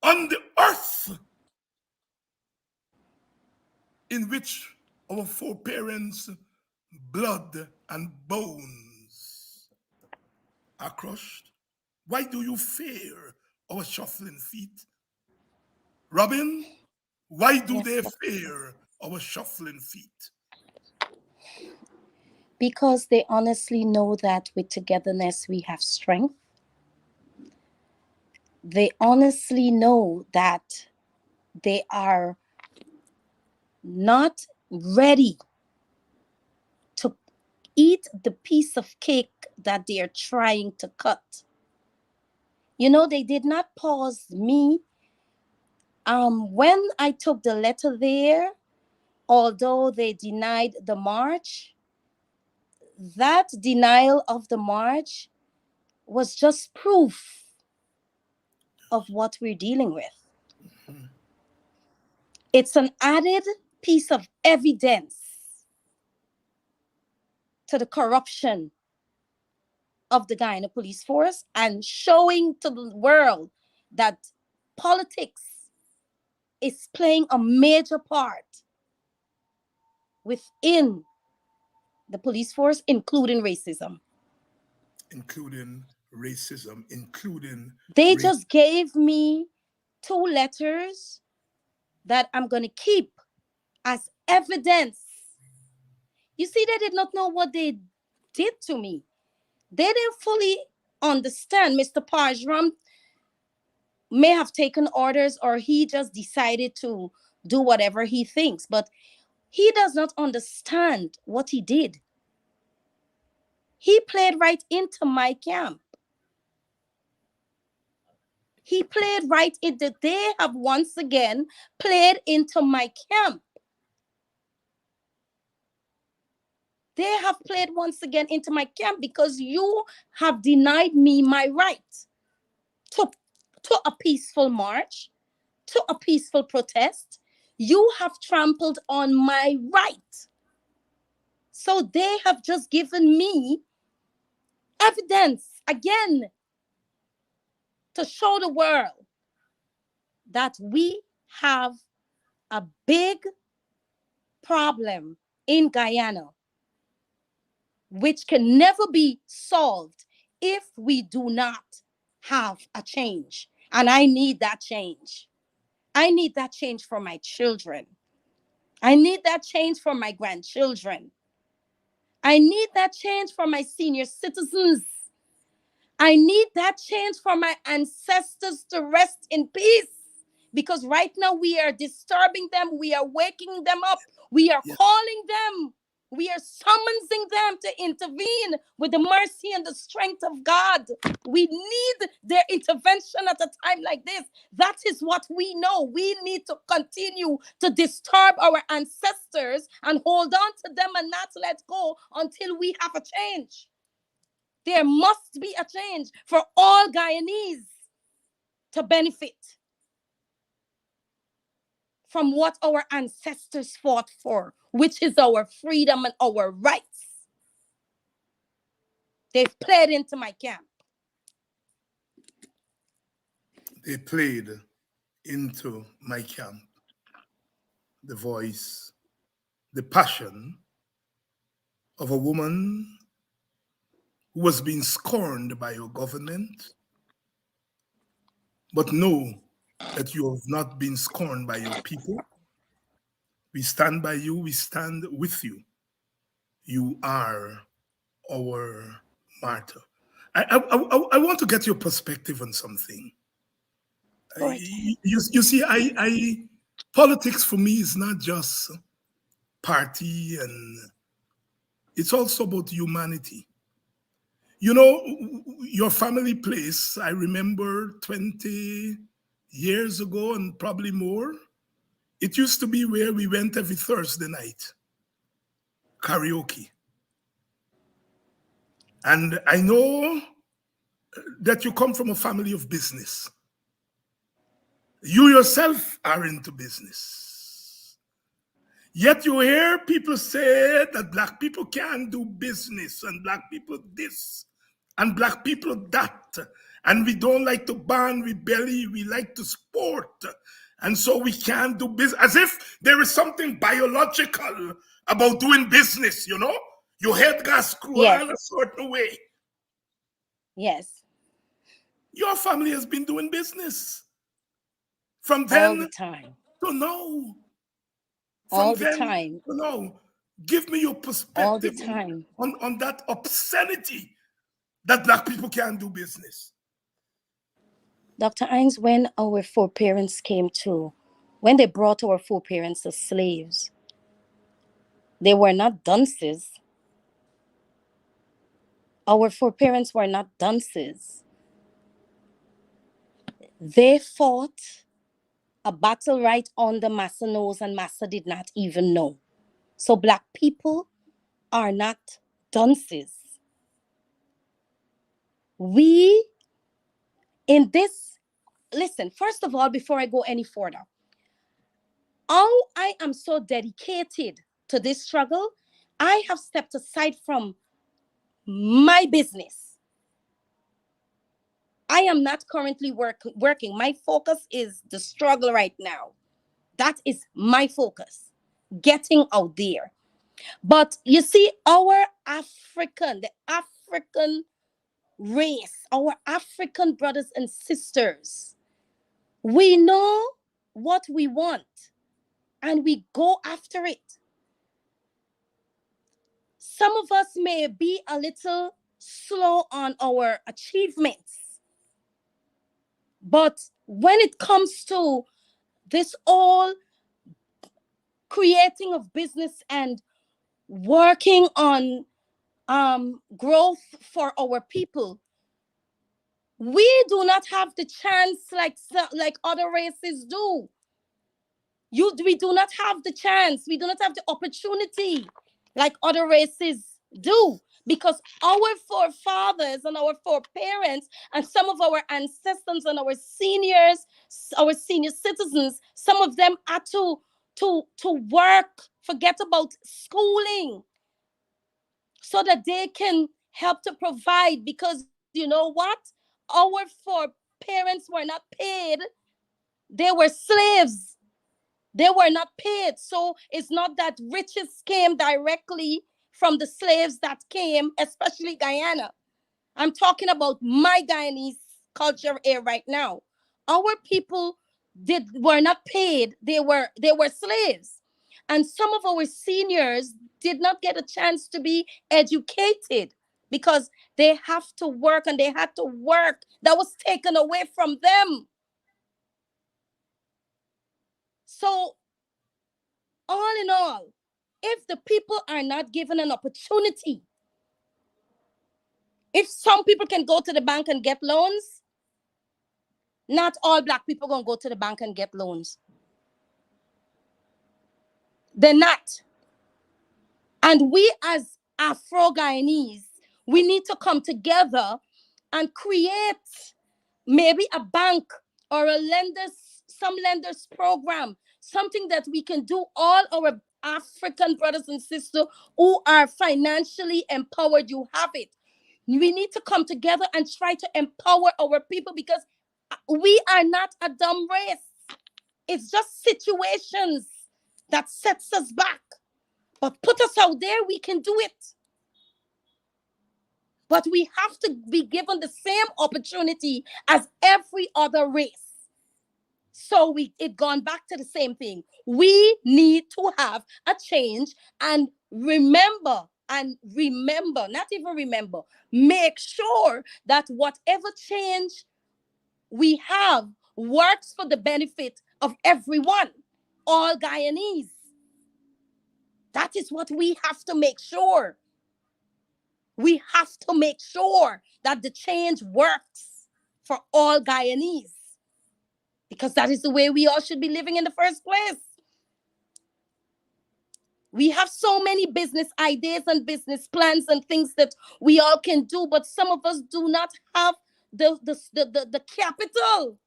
on the earth in which our foreparents' blood and bones are crushed? Why do you fear our shuffling feet? Robin, why do Yes, they sir. fear our shuffling feet? Because they honestly know that with togetherness we have strength. They honestly know that they are not ready to eat the piece of cake that they are trying to cut. You know, they did not pause me. When I took the letter there, although they denied the march, that denial of the march was just proof of what we're dealing with. Mhm. It's an added piece of evidence to the corruption of the Guyana police force and showing to the world that politics is playing a major part within the police force, including racism. Including racism, including They race. just gave me two letters that I'm going to keep as evidence. You see, they did not know what they did to me. They didn't fully understand. Mr. Pajram may have taken orders or he just decided to do whatever he thinks, but he does not understand what he did. He played right into my camp. He played right into, they have once again played into my camp. They have played once again into my camp because you have denied me my right to, to a peaceful march, to a peaceful protest. You have trampled on my right. So they have just given me evidence again to show the world that we have a big problem in Guyana, which can never be solved if we do not have a change. And I need that change. I need that change for my children. I need that change for my grandchildren. I need that change for my senior citizens. I need that change for my ancestors to rest in peace. Because right now we are disturbing them, we are waking them up, we are Yeah, calling them, we are summoning them to intervene with the mercy and the strength of God. We need their intervention at a time like this. That is what we know. We need to continue to disturb our ancestors and hold on to them and not let go until we have a change. There must be a change for all Guyanese to benefit from what our ancestors fought for, which is our freedom and our rights. They've played into my camp. they played into my camp the voice, the passion of a woman who was being scorned by your government, but know that you have not been scorned by your people. We stand by you, we stand with you. You are our martyr. I want to get your perspective on something. Go right ahead. You see, politics for me is not just party and It's also about humanity. You know, your family place, I remember 20 years ago and probably more, it used to be where we went every Thursday night, karaoke. And I know that you come from a family of business. You yourself are into business. Yet you hear people say that black people can't do business and black people this and black people that. And we don't like to burn with belly, we like to sport. And so we can't do business. As if there is something biological about doing business, you know? Your head got screwed Yes. on a certain way. Yes. Your family has been doing business from All the then time. to now. From All the then time. to now. Give me your All the perspective time. on that obscenity that black people can't do business. Dr. Hines, when our foreparents came to, when they brought our foreparents as slaves, they were not dunces. Our foreparents were not dunces. They fought a battle right on the massa nose, and massa did not even know. So black people are not dunces. We, in this, listen, first of all, before I go any further, oh, I am so dedicated to this struggle. I have stepped aside from my business. I am not currently working. My focus is the struggle right now. That is my focus, getting out there. But you see, the African race, our African brothers and sisters, we know what we want and we go after it. Some of us may be a little slow on our achievements, but when it comes to this all creating of business and working on growth for our people, we do not have the chance like other races do. We do not have the chance. We do not have the opportunity like other races do, because our forefathers and our foreparents and some of our ancestors and our seniors, our senior citizens, some of them had to work, forget about schooling, so that they can help to provide. Because you know what? Our foreparents were not paid. They were slaves. They were not paid. So it's not that riches came directly from the slaves that came, especially Guyana. I'm talking about my Guyanese culture here right now. Our people were not paid. They were slaves. And some of our seniors did not get a chance to be educated because they have to work and they had to work. That was taken away from them. So all in all, if the people are not given an opportunity, if some people can go to the bank and get loans, not all black people gonna go to the bank and get loans. They're not. And we as Afro Guyanese, we need to come together and create maybe a bank or some lenders program, something that we can do. All our African brothers and sisters who are financially empowered, you have it. We need to come together and try to empower our people, because we are not a dumb race. It's just situations that sets us back. But put us out there, we can do it. But we have to be given the same opportunity as every other race. So it gone back to the same thing. We need to have a change, and remember, not even remember, make sure that whatever change we have works for the benefit of everyone, all Guyanese. That is what we have to make sure. We have to make sure that the change works for all Guyanese, because that is the way we all should be living in the first place. We have so many business ideas and business plans and things that we all can do, but some of us do not have the capital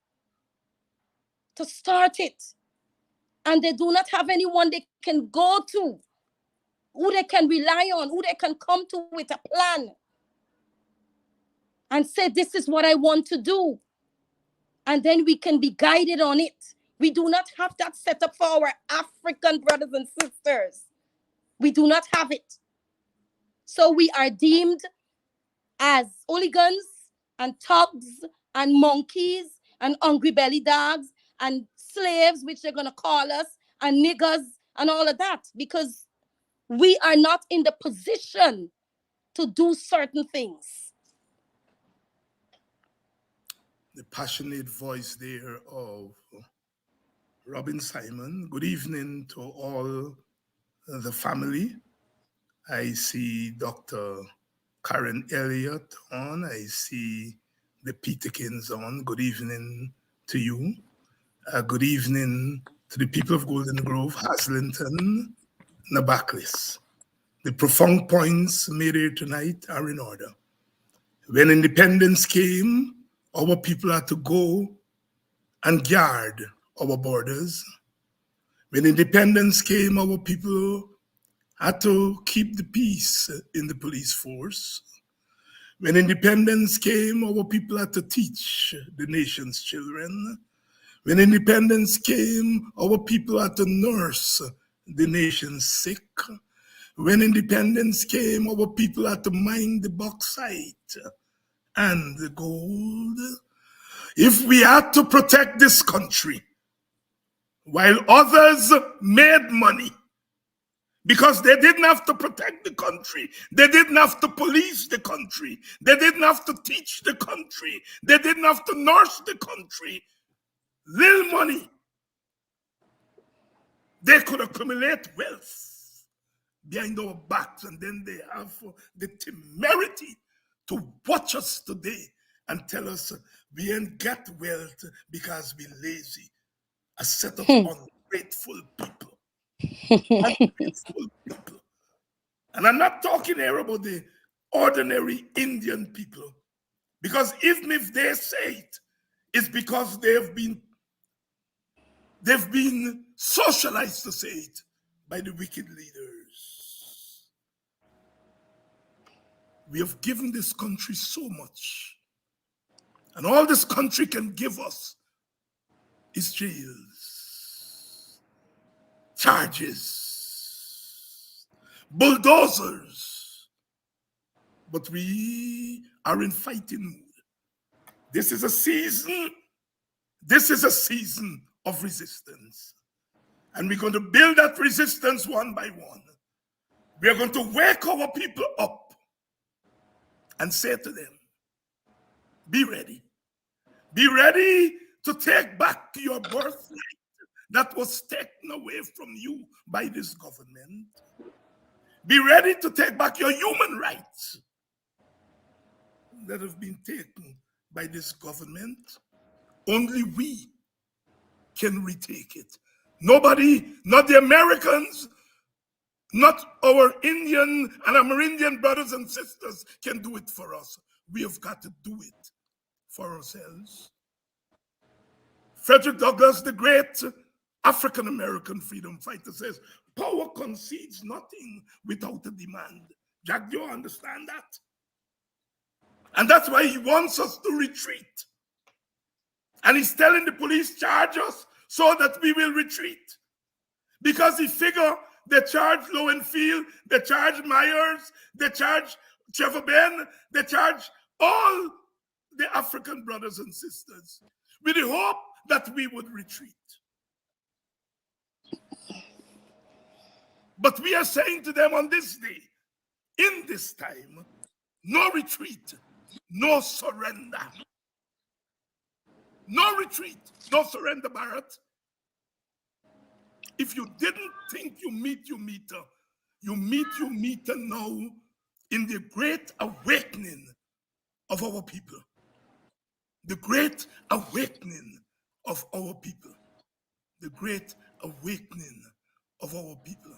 to start it. And they do not have anyone they can go to, who they can rely on, who they can come to with a plan and say, this is what I want to do. And then we can be guided on it. We do not have that set up for our African brothers and sisters. We do not have it. So we are deemed as hooligans and thugs and monkeys and hungry belly dogs and slaves, which they're going to call us, and niggers and all of that, because we are not in the position to do certain things. The passionate voice there of Robin Simon. Good evening to all the family. I see Dr. Karen Elliott on. I see the Peterkins on. Good evening to you. Good evening to the people of Golden Grove, Haslington, Nabaklis. The profound points made here tonight are in order. When independence came, our people had to go and guard our borders. When independence came, our people had to keep the peace in the police force. When independence came, our people had to teach the nation's children. When independence came, our people had to nurse the nation's sick. When independence came, our people had to mine the bauxite and the gold. If we had to protect this country, while others made money, because they didn't have to protect the country, they didn't have to police the country, they didn't have to teach the country, they didn't have to nurse the country, little money, they could accumulate wealth behind our backs, and then they have the temerity to watch us today and tell us we ain't get wealth because we're lazy. A set of ungrateful people. Ungrateful people. And I'm not talking here about the ordinary Indian people, because even if they say it, it's because they've been socialized to say it by the wicked leaders. We have given this country so much, and all this country can give us is jails, charges, bulldozers. But we are in fighting mood. This is a season of resistance. And we're going to build that resistance one by one. We are going to wake our people up and say to them, be ready. Be ready to take back your birthright that was taken away from you by this government. Be ready to take back your human rights that have been taken by this government. Only we can retake it. Nobody, not the Americans, not our Indian and Amerindian brothers and sisters can do it for us. We have got to do it for ourselves. Frederick Douglass, the great African-American freedom fighter, says, power concedes nothing without a demand. Jack, do you understand that? And that's why he wants us to retreat. And he's telling the police, charge us so that we will retreat. Because he figure they charge Lowenfield, they charge Myers, they charge Trevor Ben, they charge all the African brothers and sisters with the hope that we would retreat. But we are saying to them on this day, in this time, no retreat, no surrender. No retreat, no surrender, Barrett. If you didn't think you meet your meter now in the great awakening of our people. The great awakening of our people. The great awakening of our people.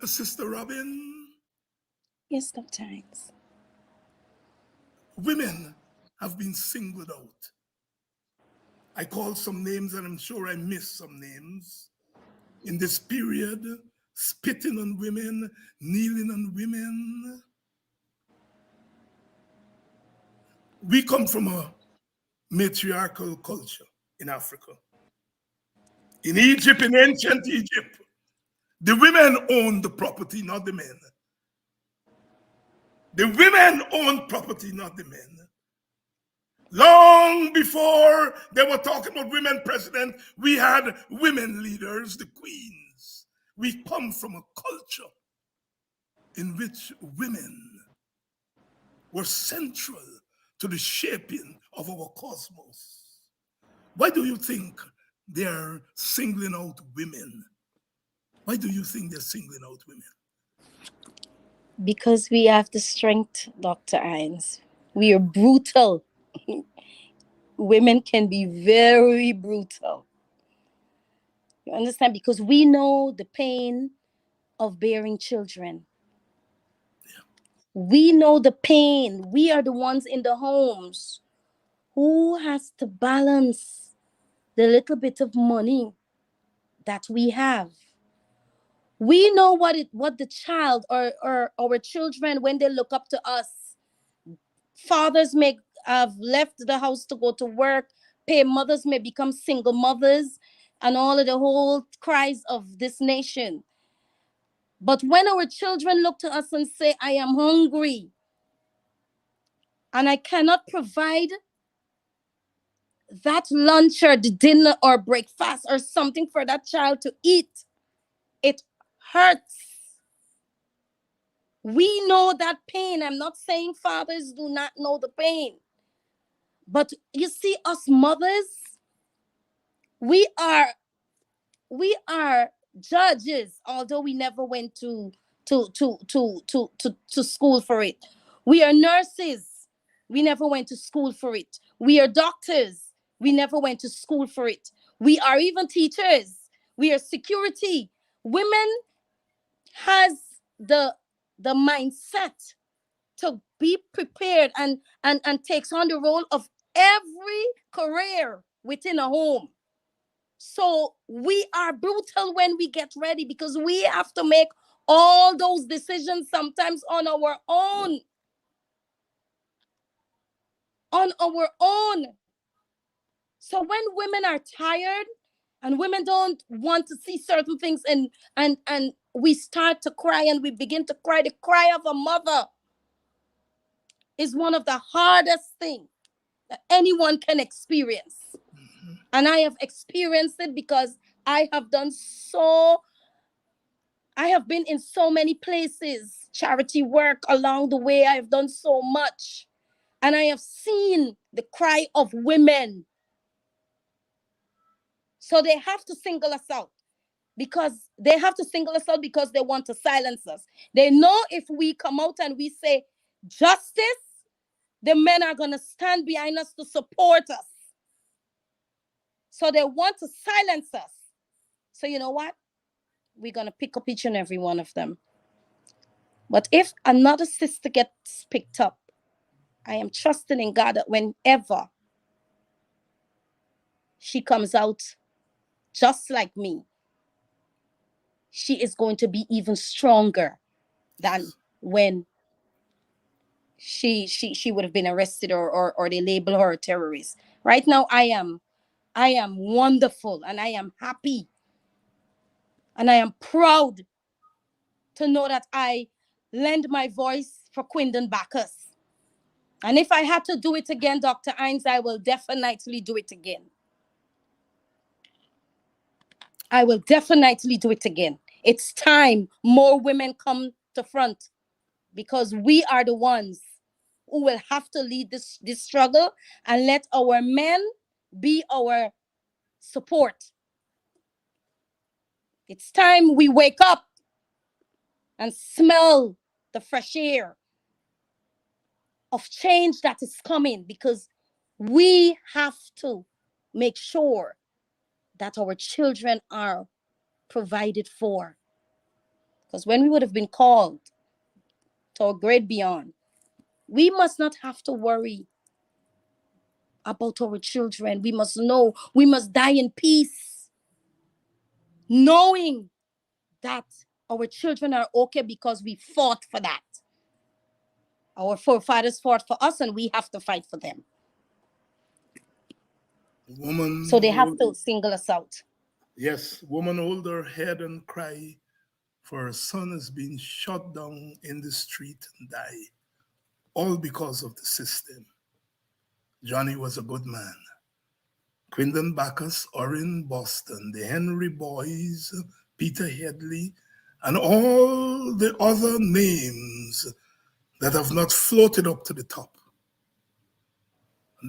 Sister Robin, Yes, Dr. Hines. women have been singled out. I called some names and I'm sure I missed some names. In this period, spitting on women, kneeling on women. We come from a matriarchal culture in Africa. In Egypt, in ancient Egypt, the women owned the property, not the men. The women owned property, not the men. Long before they were talking about women president, we had women leaders, the queens. We come from a culture in which women were central to the shaping of our cosmos. Why do you think they're singling out women? Why do you think they're singling out women? Because we have the strength, Dr. Hines. We are brutal. Women can be very brutal. You understand? Because we know the pain of bearing children. We know the pain. We are the ones in the homes who has to balance the little bit of money that we have. We know what the child or our children, when they look up to us, fathers may have left the house to go to work, pay mothers may become single mothers, and all of the whole cries of this nation. But when our children look to us and say, I am hungry and I cannot provide that lunch or the dinner or breakfast or something for that child to eat, it hurts. We know that pain. I'm not saying fathers do not know the pain. But you see, us mothers, we are we are judges, although we never went to school for it. We are nurses. We never went to school for it. We are doctors. We never went to school for it. We are even teachers. We are security. Women has the mindset to be prepared and takes on the role of every career within a home. So we are brutal when we get ready because we have to make all those decisions sometimes on our own. On our own. So when women are tired and women don't want to see certain things and we start to cry and we begin to cry, the cry of a mother is one of the hardest things that anyone can experience. And I have experienced it because I have done so, I have been in so many places, charity work along the way. I have done so much. And I have seen the cry of women. So they have to single us out because they have to single us out because they want to silence us. They know if we come out and we say justice, the men are going to stand behind us to support us. So they want to silence us. So you know what? We're going to pick up each and every one of them. But if another sister gets picked up, I am trusting in God that whenever she comes out just like me, she is going to be even stronger than when she would have been arrested or they label her a terrorist. Right now, I am wonderful and I am happy and I am proud to know that I lend my voice for Quindon Bacchus. And if I had to do it again, Dr. Hines, I will definitely do it again. I will definitely do it again. It's time more women come to front because we are the ones who will have to lead this struggle and let our men be our support. It's time we wake up and smell the fresh air of change that is coming, because we have to make sure that our children are provided for. Because when we would have been called to a great beyond, we must not have to worry about our children. We must know, we must die in peace, knowing that our children are okay because we fought for that. Our forefathers fought for us and we have to fight for them. So Woman they have hold, to single us out. yes, woman hold her head and cry, for her son has been shot down in the street and died, all because of the system. Johnny was a good man. Quindon Bacchus, Orrin Boston, the Henry Boys, Peter Headley, and all the other names that have not floated up to the top.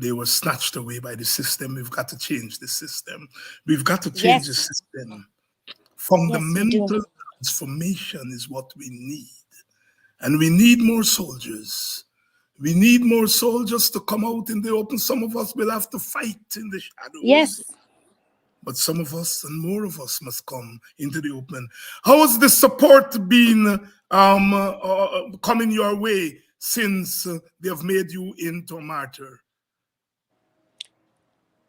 They were snatched away by the system. We've got to change the system. We've got to change the Yes, system. yes, we do. Fundamental transformation is what we need. And we need more soldiers. We need more soldiers to come out in the open. Some of us will have to fight in the shadows, Yes, but some of us and more of us must come into the open. How has the support been coming your way since they have made you into a martyr?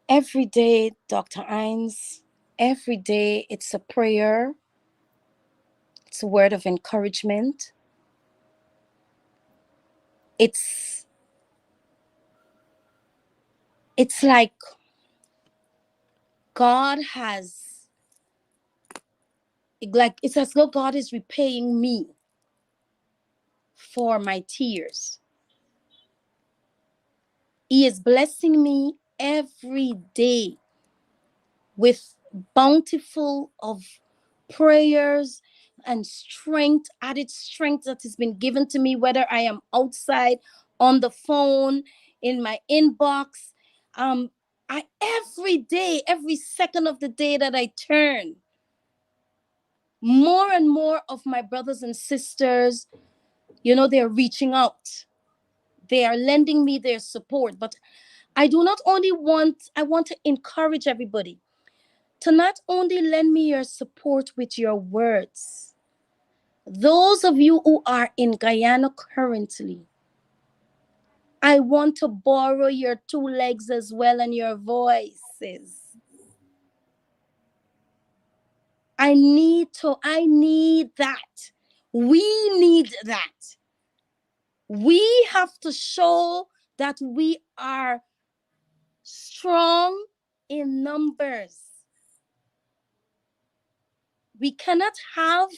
every day, Dr. Hines, every day it's a prayer, it's a word of encouragement. It's it's like God has, like it's as though God is repaying me for my tears. He is blessing me every day with bountiful of prayers and strength, added strength that has been given to me, whether I am outside, on the phone, in my inbox. Um, I every day, every second of the day that I turn, more and more of my brothers and sisters, they're reaching out. They are lending me their support. But I do not only want, I want to encourage everybody to not only lend me your support with your words. Those of you who are in Guyana currently, I want to borrow your two legs as well and your voices. I need that. We need that. We have to show that we are strong in numbers. We cannot have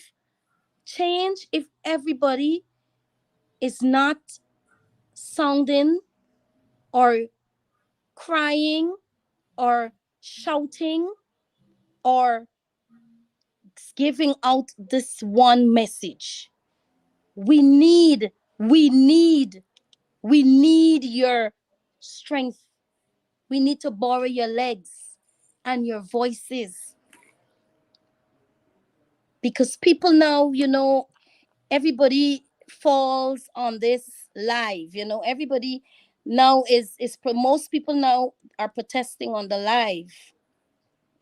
change if everybody is not sounding or crying or shouting or giving out this one message. We need, we need, we need your strength. We need to borrow your legs and your voices. Because people now, everybody falls on this live. Everybody now most people now are protesting on the live,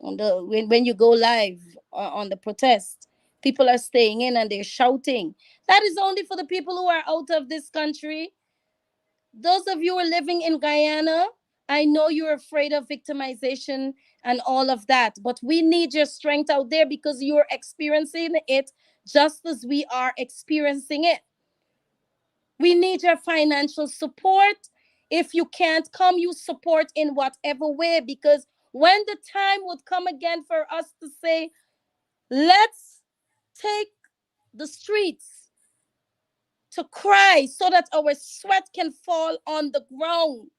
on the when you go live on the protest. People are staying in and they're shouting. That is only for the people who are out of this country. Those of you who are living in Guyana, I know you're afraid of victimization and all of that, but we need your strength out there because you're experiencing it just as we are experiencing it. We need your financial support. If you can't come, you support in whatever way, because when the time would come again for us to say, let's take the streets to cry so that our sweat can fall on the ground,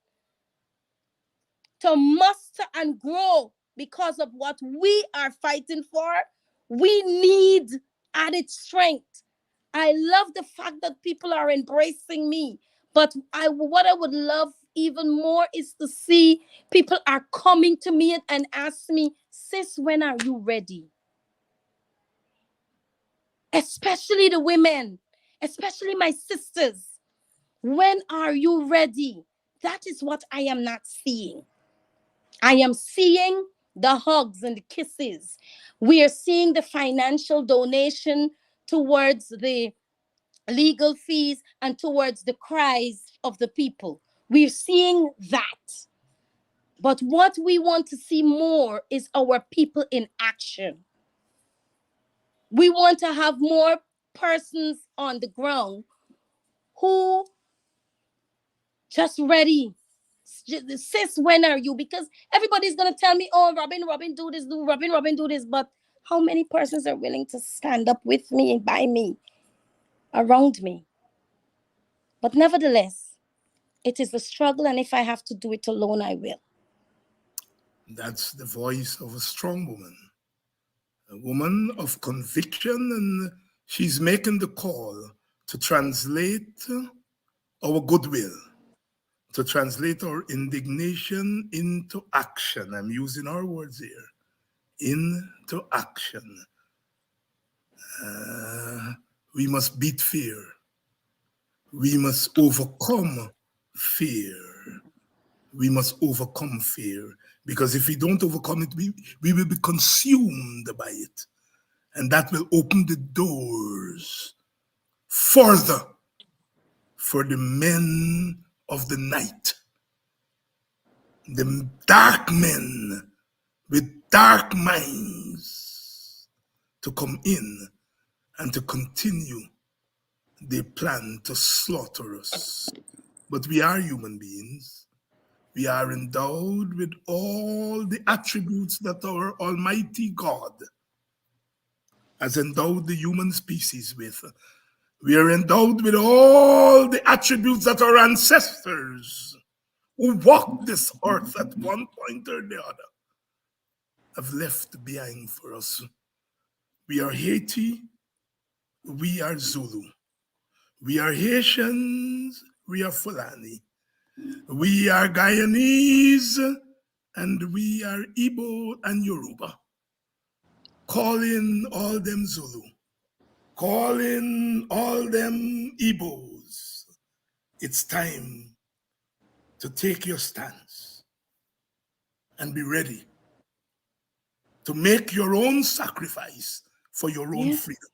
to muster and grow because of what we are fighting for, we need added strength. I love the fact that people are embracing me, but what I would love even more is to see people are coming to me and ask me, sis, when are you ready? Especially the women, especially my sisters. When are you ready? That is what I am not seeing. I am seeing the hugs and the kisses. We are seeing the financial donation towards the legal fees and towards the cries of the people. We're seeing that. But what we want to see more is our people in action. We want to have more persons on the ground who just ready. Sis, when are you? Because everybody's gonna tell me, oh, Robin, do this, do Robin, do this. But how many persons are willing to stand up with me and by me, around me? But nevertheless, it is a struggle, and if I have to do it alone, I will. That's the voice of a strong woman, a woman of conviction, and she's making the call to translate our goodwill, to translate our indignation into action. I'm using our words here, into action. Uh, we must beat fear. We must overcome fear. We must overcome fear. Because if we don't overcome it, we will be consumed by it. And that will open the doors further for the men of the night, the dark men with dark minds to come in and to continue their plan to slaughter us. But we are human beings. We are endowed with all the attributes that our Almighty God has endowed the human species with. We are endowed with all the attributes that our ancestors who walked this earth at one point or the other have left behind for us. We are Haiti, we are Zulu. We are Haitians, we are Fulani. We are Guyanese, and we are Igbo and Yoruba. Calling all them Zulu, calling all them Igbos. It's time to take your stance and be ready to make your own sacrifice for your own Yes, freedom,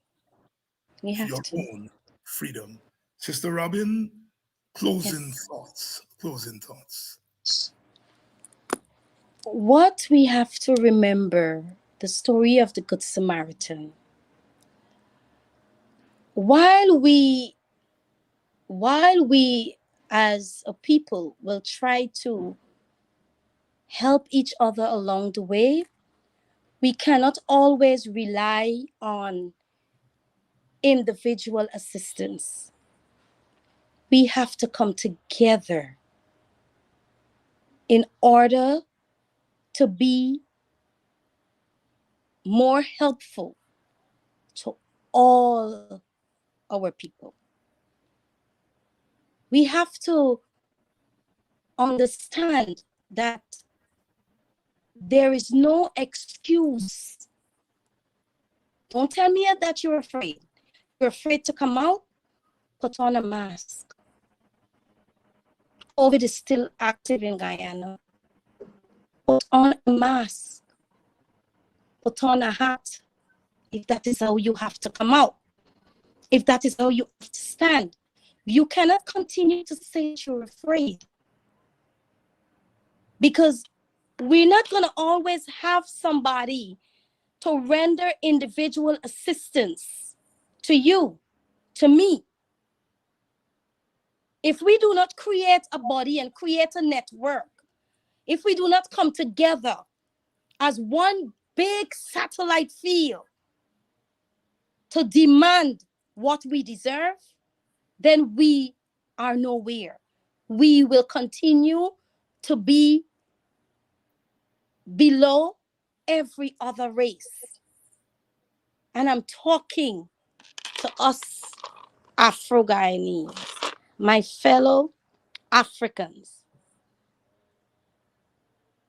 we for have your to. own freedom. Sister Robin, closing Yes. thoughts, closing thoughts. What we have to remember, the story of the Good Samaritan. While we while we as a people will try to help each other along the way, we cannot always rely on individual assistance. We have to come together in order to be more helpful to all our people. We have to understand that there is no excuse. Don't tell me that you're afraid. You're afraid to come out? Put on a mask. COVID is still active in Guyana. Put on a mask. Put on a hat if that is how you have to come out. If that is how you have to stand. You cannot continue to say that you're afraid, because we're not going to always have somebody to render individual assistance to you, to me. If we do not create a body and create a network, if we do not come together as one big satellite field to demand what we deserve, then we are nowhere. We will continue to be below every other race. And I'm talking to us Afro-Guyanese, my fellow Africans.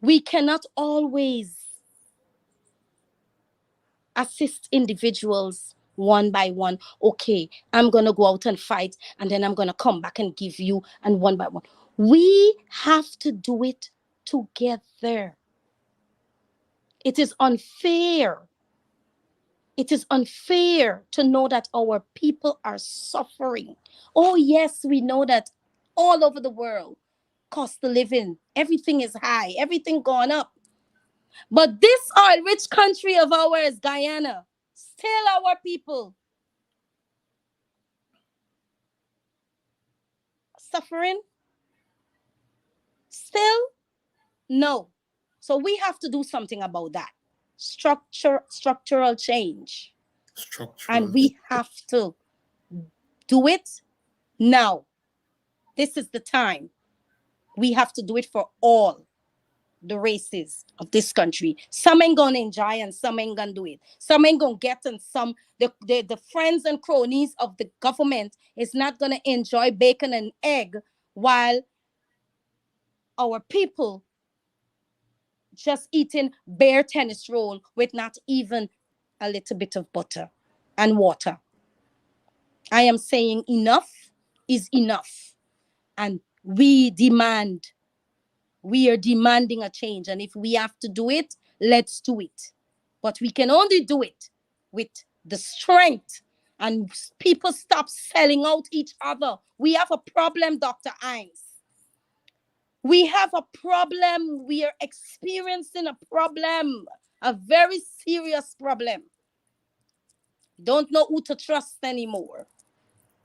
We cannot always assist individuals one by one. Okay, I'm going to go out and fight, and then I'm going to come back and give you, and one by one. We have to do it together. It is unfair. It is unfair to know that our people are suffering. Oh, yes, we know that all over the world, cost of living, everything is high, everything gone up. But this oil rich country of ours, Guyana, still our people suffering? Still? No. So we have to do something about that. Structural change. And Structural. we have to do it now. This is the time. We have to do it for all the races of this country. Some ain't gonna enjoy and some ain't gonna do it. Some ain't gonna get, and some the friends and cronies of the government is not gonna enjoy bacon and egg, while our people just eating bare tennis roll with not even a little bit of butter and water. I am saying enough is enough, and we are demanding a change. And if we have to do it, let's do it. But we can only do it with the strength, and people stop selling out each other. We have a problem, Dr. Hines. We have a problem. We are experiencing a problem, a very serious problem. Don't know who to trust anymore.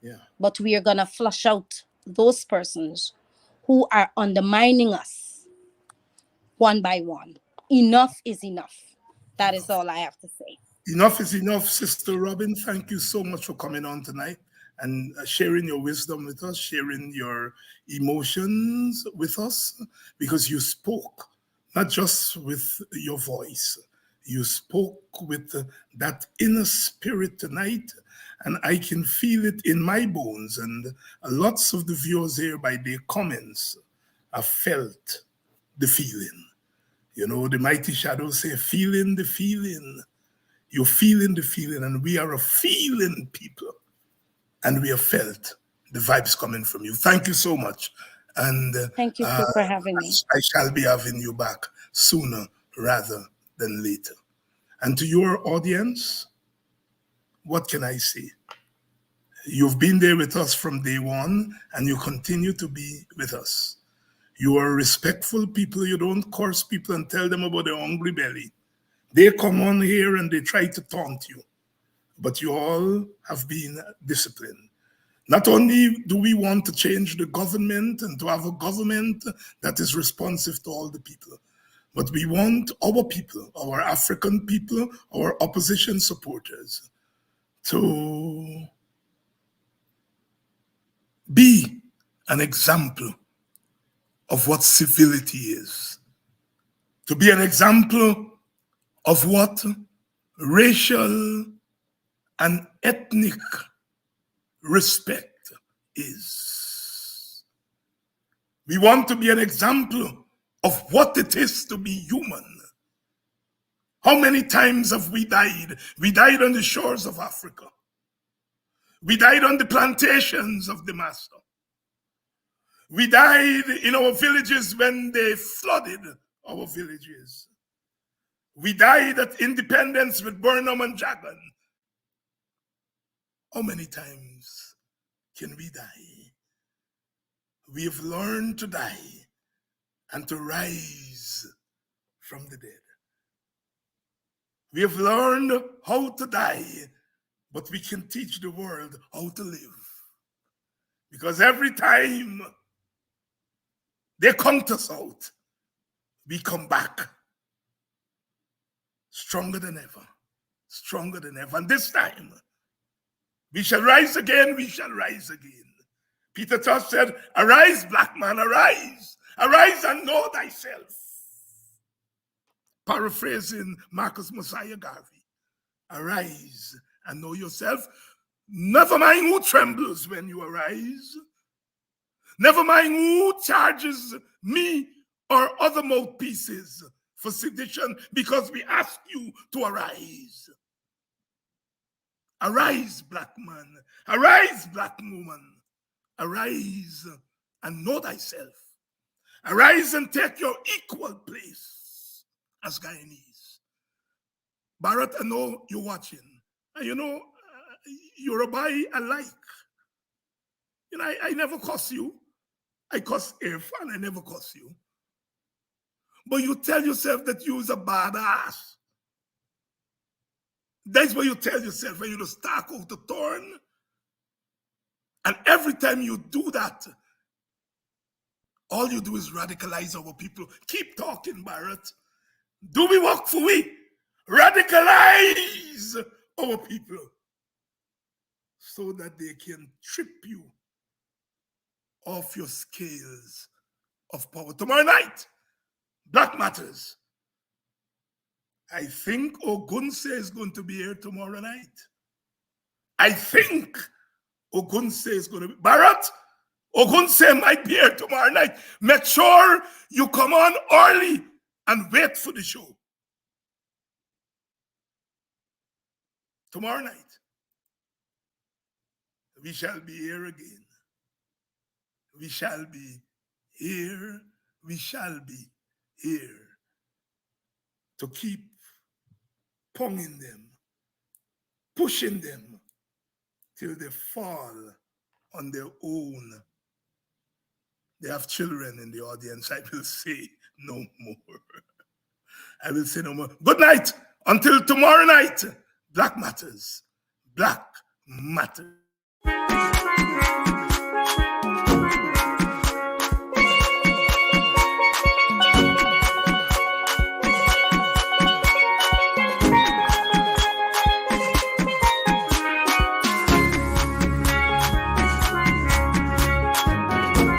Yeah. But we are going to flush out those persons who are undermining us one by one. Enough is enough. That is all I have to say. Enough is enough, Sister Robin. Thank you so much for coming on tonight and sharing your wisdom with us, sharing your emotions with us, because you spoke not just with your voice, you spoke with that inner spirit tonight, and I can feel it in my bones. And lots of the viewers here, by their comments, have felt the feeling. You know, the mighty shadows say, feeling the feeling. You're feeling the feeling, and we are a feeling people, and we have felt the vibes coming from you. Thank you so much. And Thank you too for having me. I shall be having you back sooner rather than later. And to your audience, what can I say? You've been there with us from day one, and you continue to be with us. You are respectful people. You don't curse people and tell them about their hungry belly. They come on here and they try to taunt you, but you all have been disciplined. Not only do we want to change the government and to have a government that is responsive to all the people, but we want our people, our African people, our opposition supporters, to be an example of what civility is, to be an example of what racial and ethnic respect is. We want to be an example of what it is to be human. How many times have we died? We died on the shores of Africa. We died on the plantations of the master. We died in our villages when they flooded our villages. We died at independence with Burnham and Jagan. How many times can we die? We have learned to die and to rise from the dead. We have learned how to die, but we can teach the world how to live. Because every time they count us out, we come back stronger than ever, stronger than ever. And this time, we shall rise again, we shall rise again. Peter Tosh said, arise, black man, arise. Arise and know thyself. Paraphrasing Marcus Messiah Garvey. Arise and know yourself. Never mind who trembles when you arise. Never mind who charges me or other mouthpieces for sedition, because we ask you to arise. Arise, black man. Arise, black woman. Arise and know thyself. Arise and take your equal place as Guyanese. Barrett, I know you're watching. And you know, Yoruba alike. You know, I never cuss you. I cuss Irfan, I never cuss you. But you tell yourself that you's a badass. That's what you tell yourself when you just stalk out the thorn. And every time you do that, all you do is radicalize our people. Keep talking, Barrett. Do we work for we? Radicalize our people so that they can trip you off your scales of power. Tomorrow night, Black Matters. I think Ogunse is going to be here tomorrow night. I think Ogunse is going to be. Barrett, Ogunse might be here tomorrow night. Make sure you come on early and wait for the show. Tomorrow night, we shall be here again. We shall be here. We shall be here to keep ponging them, pushing them till they fall on their own. They have children in the audience. I will say no more. I will say no more. Good night. Until tomorrow night. Black Matters. Black Matters.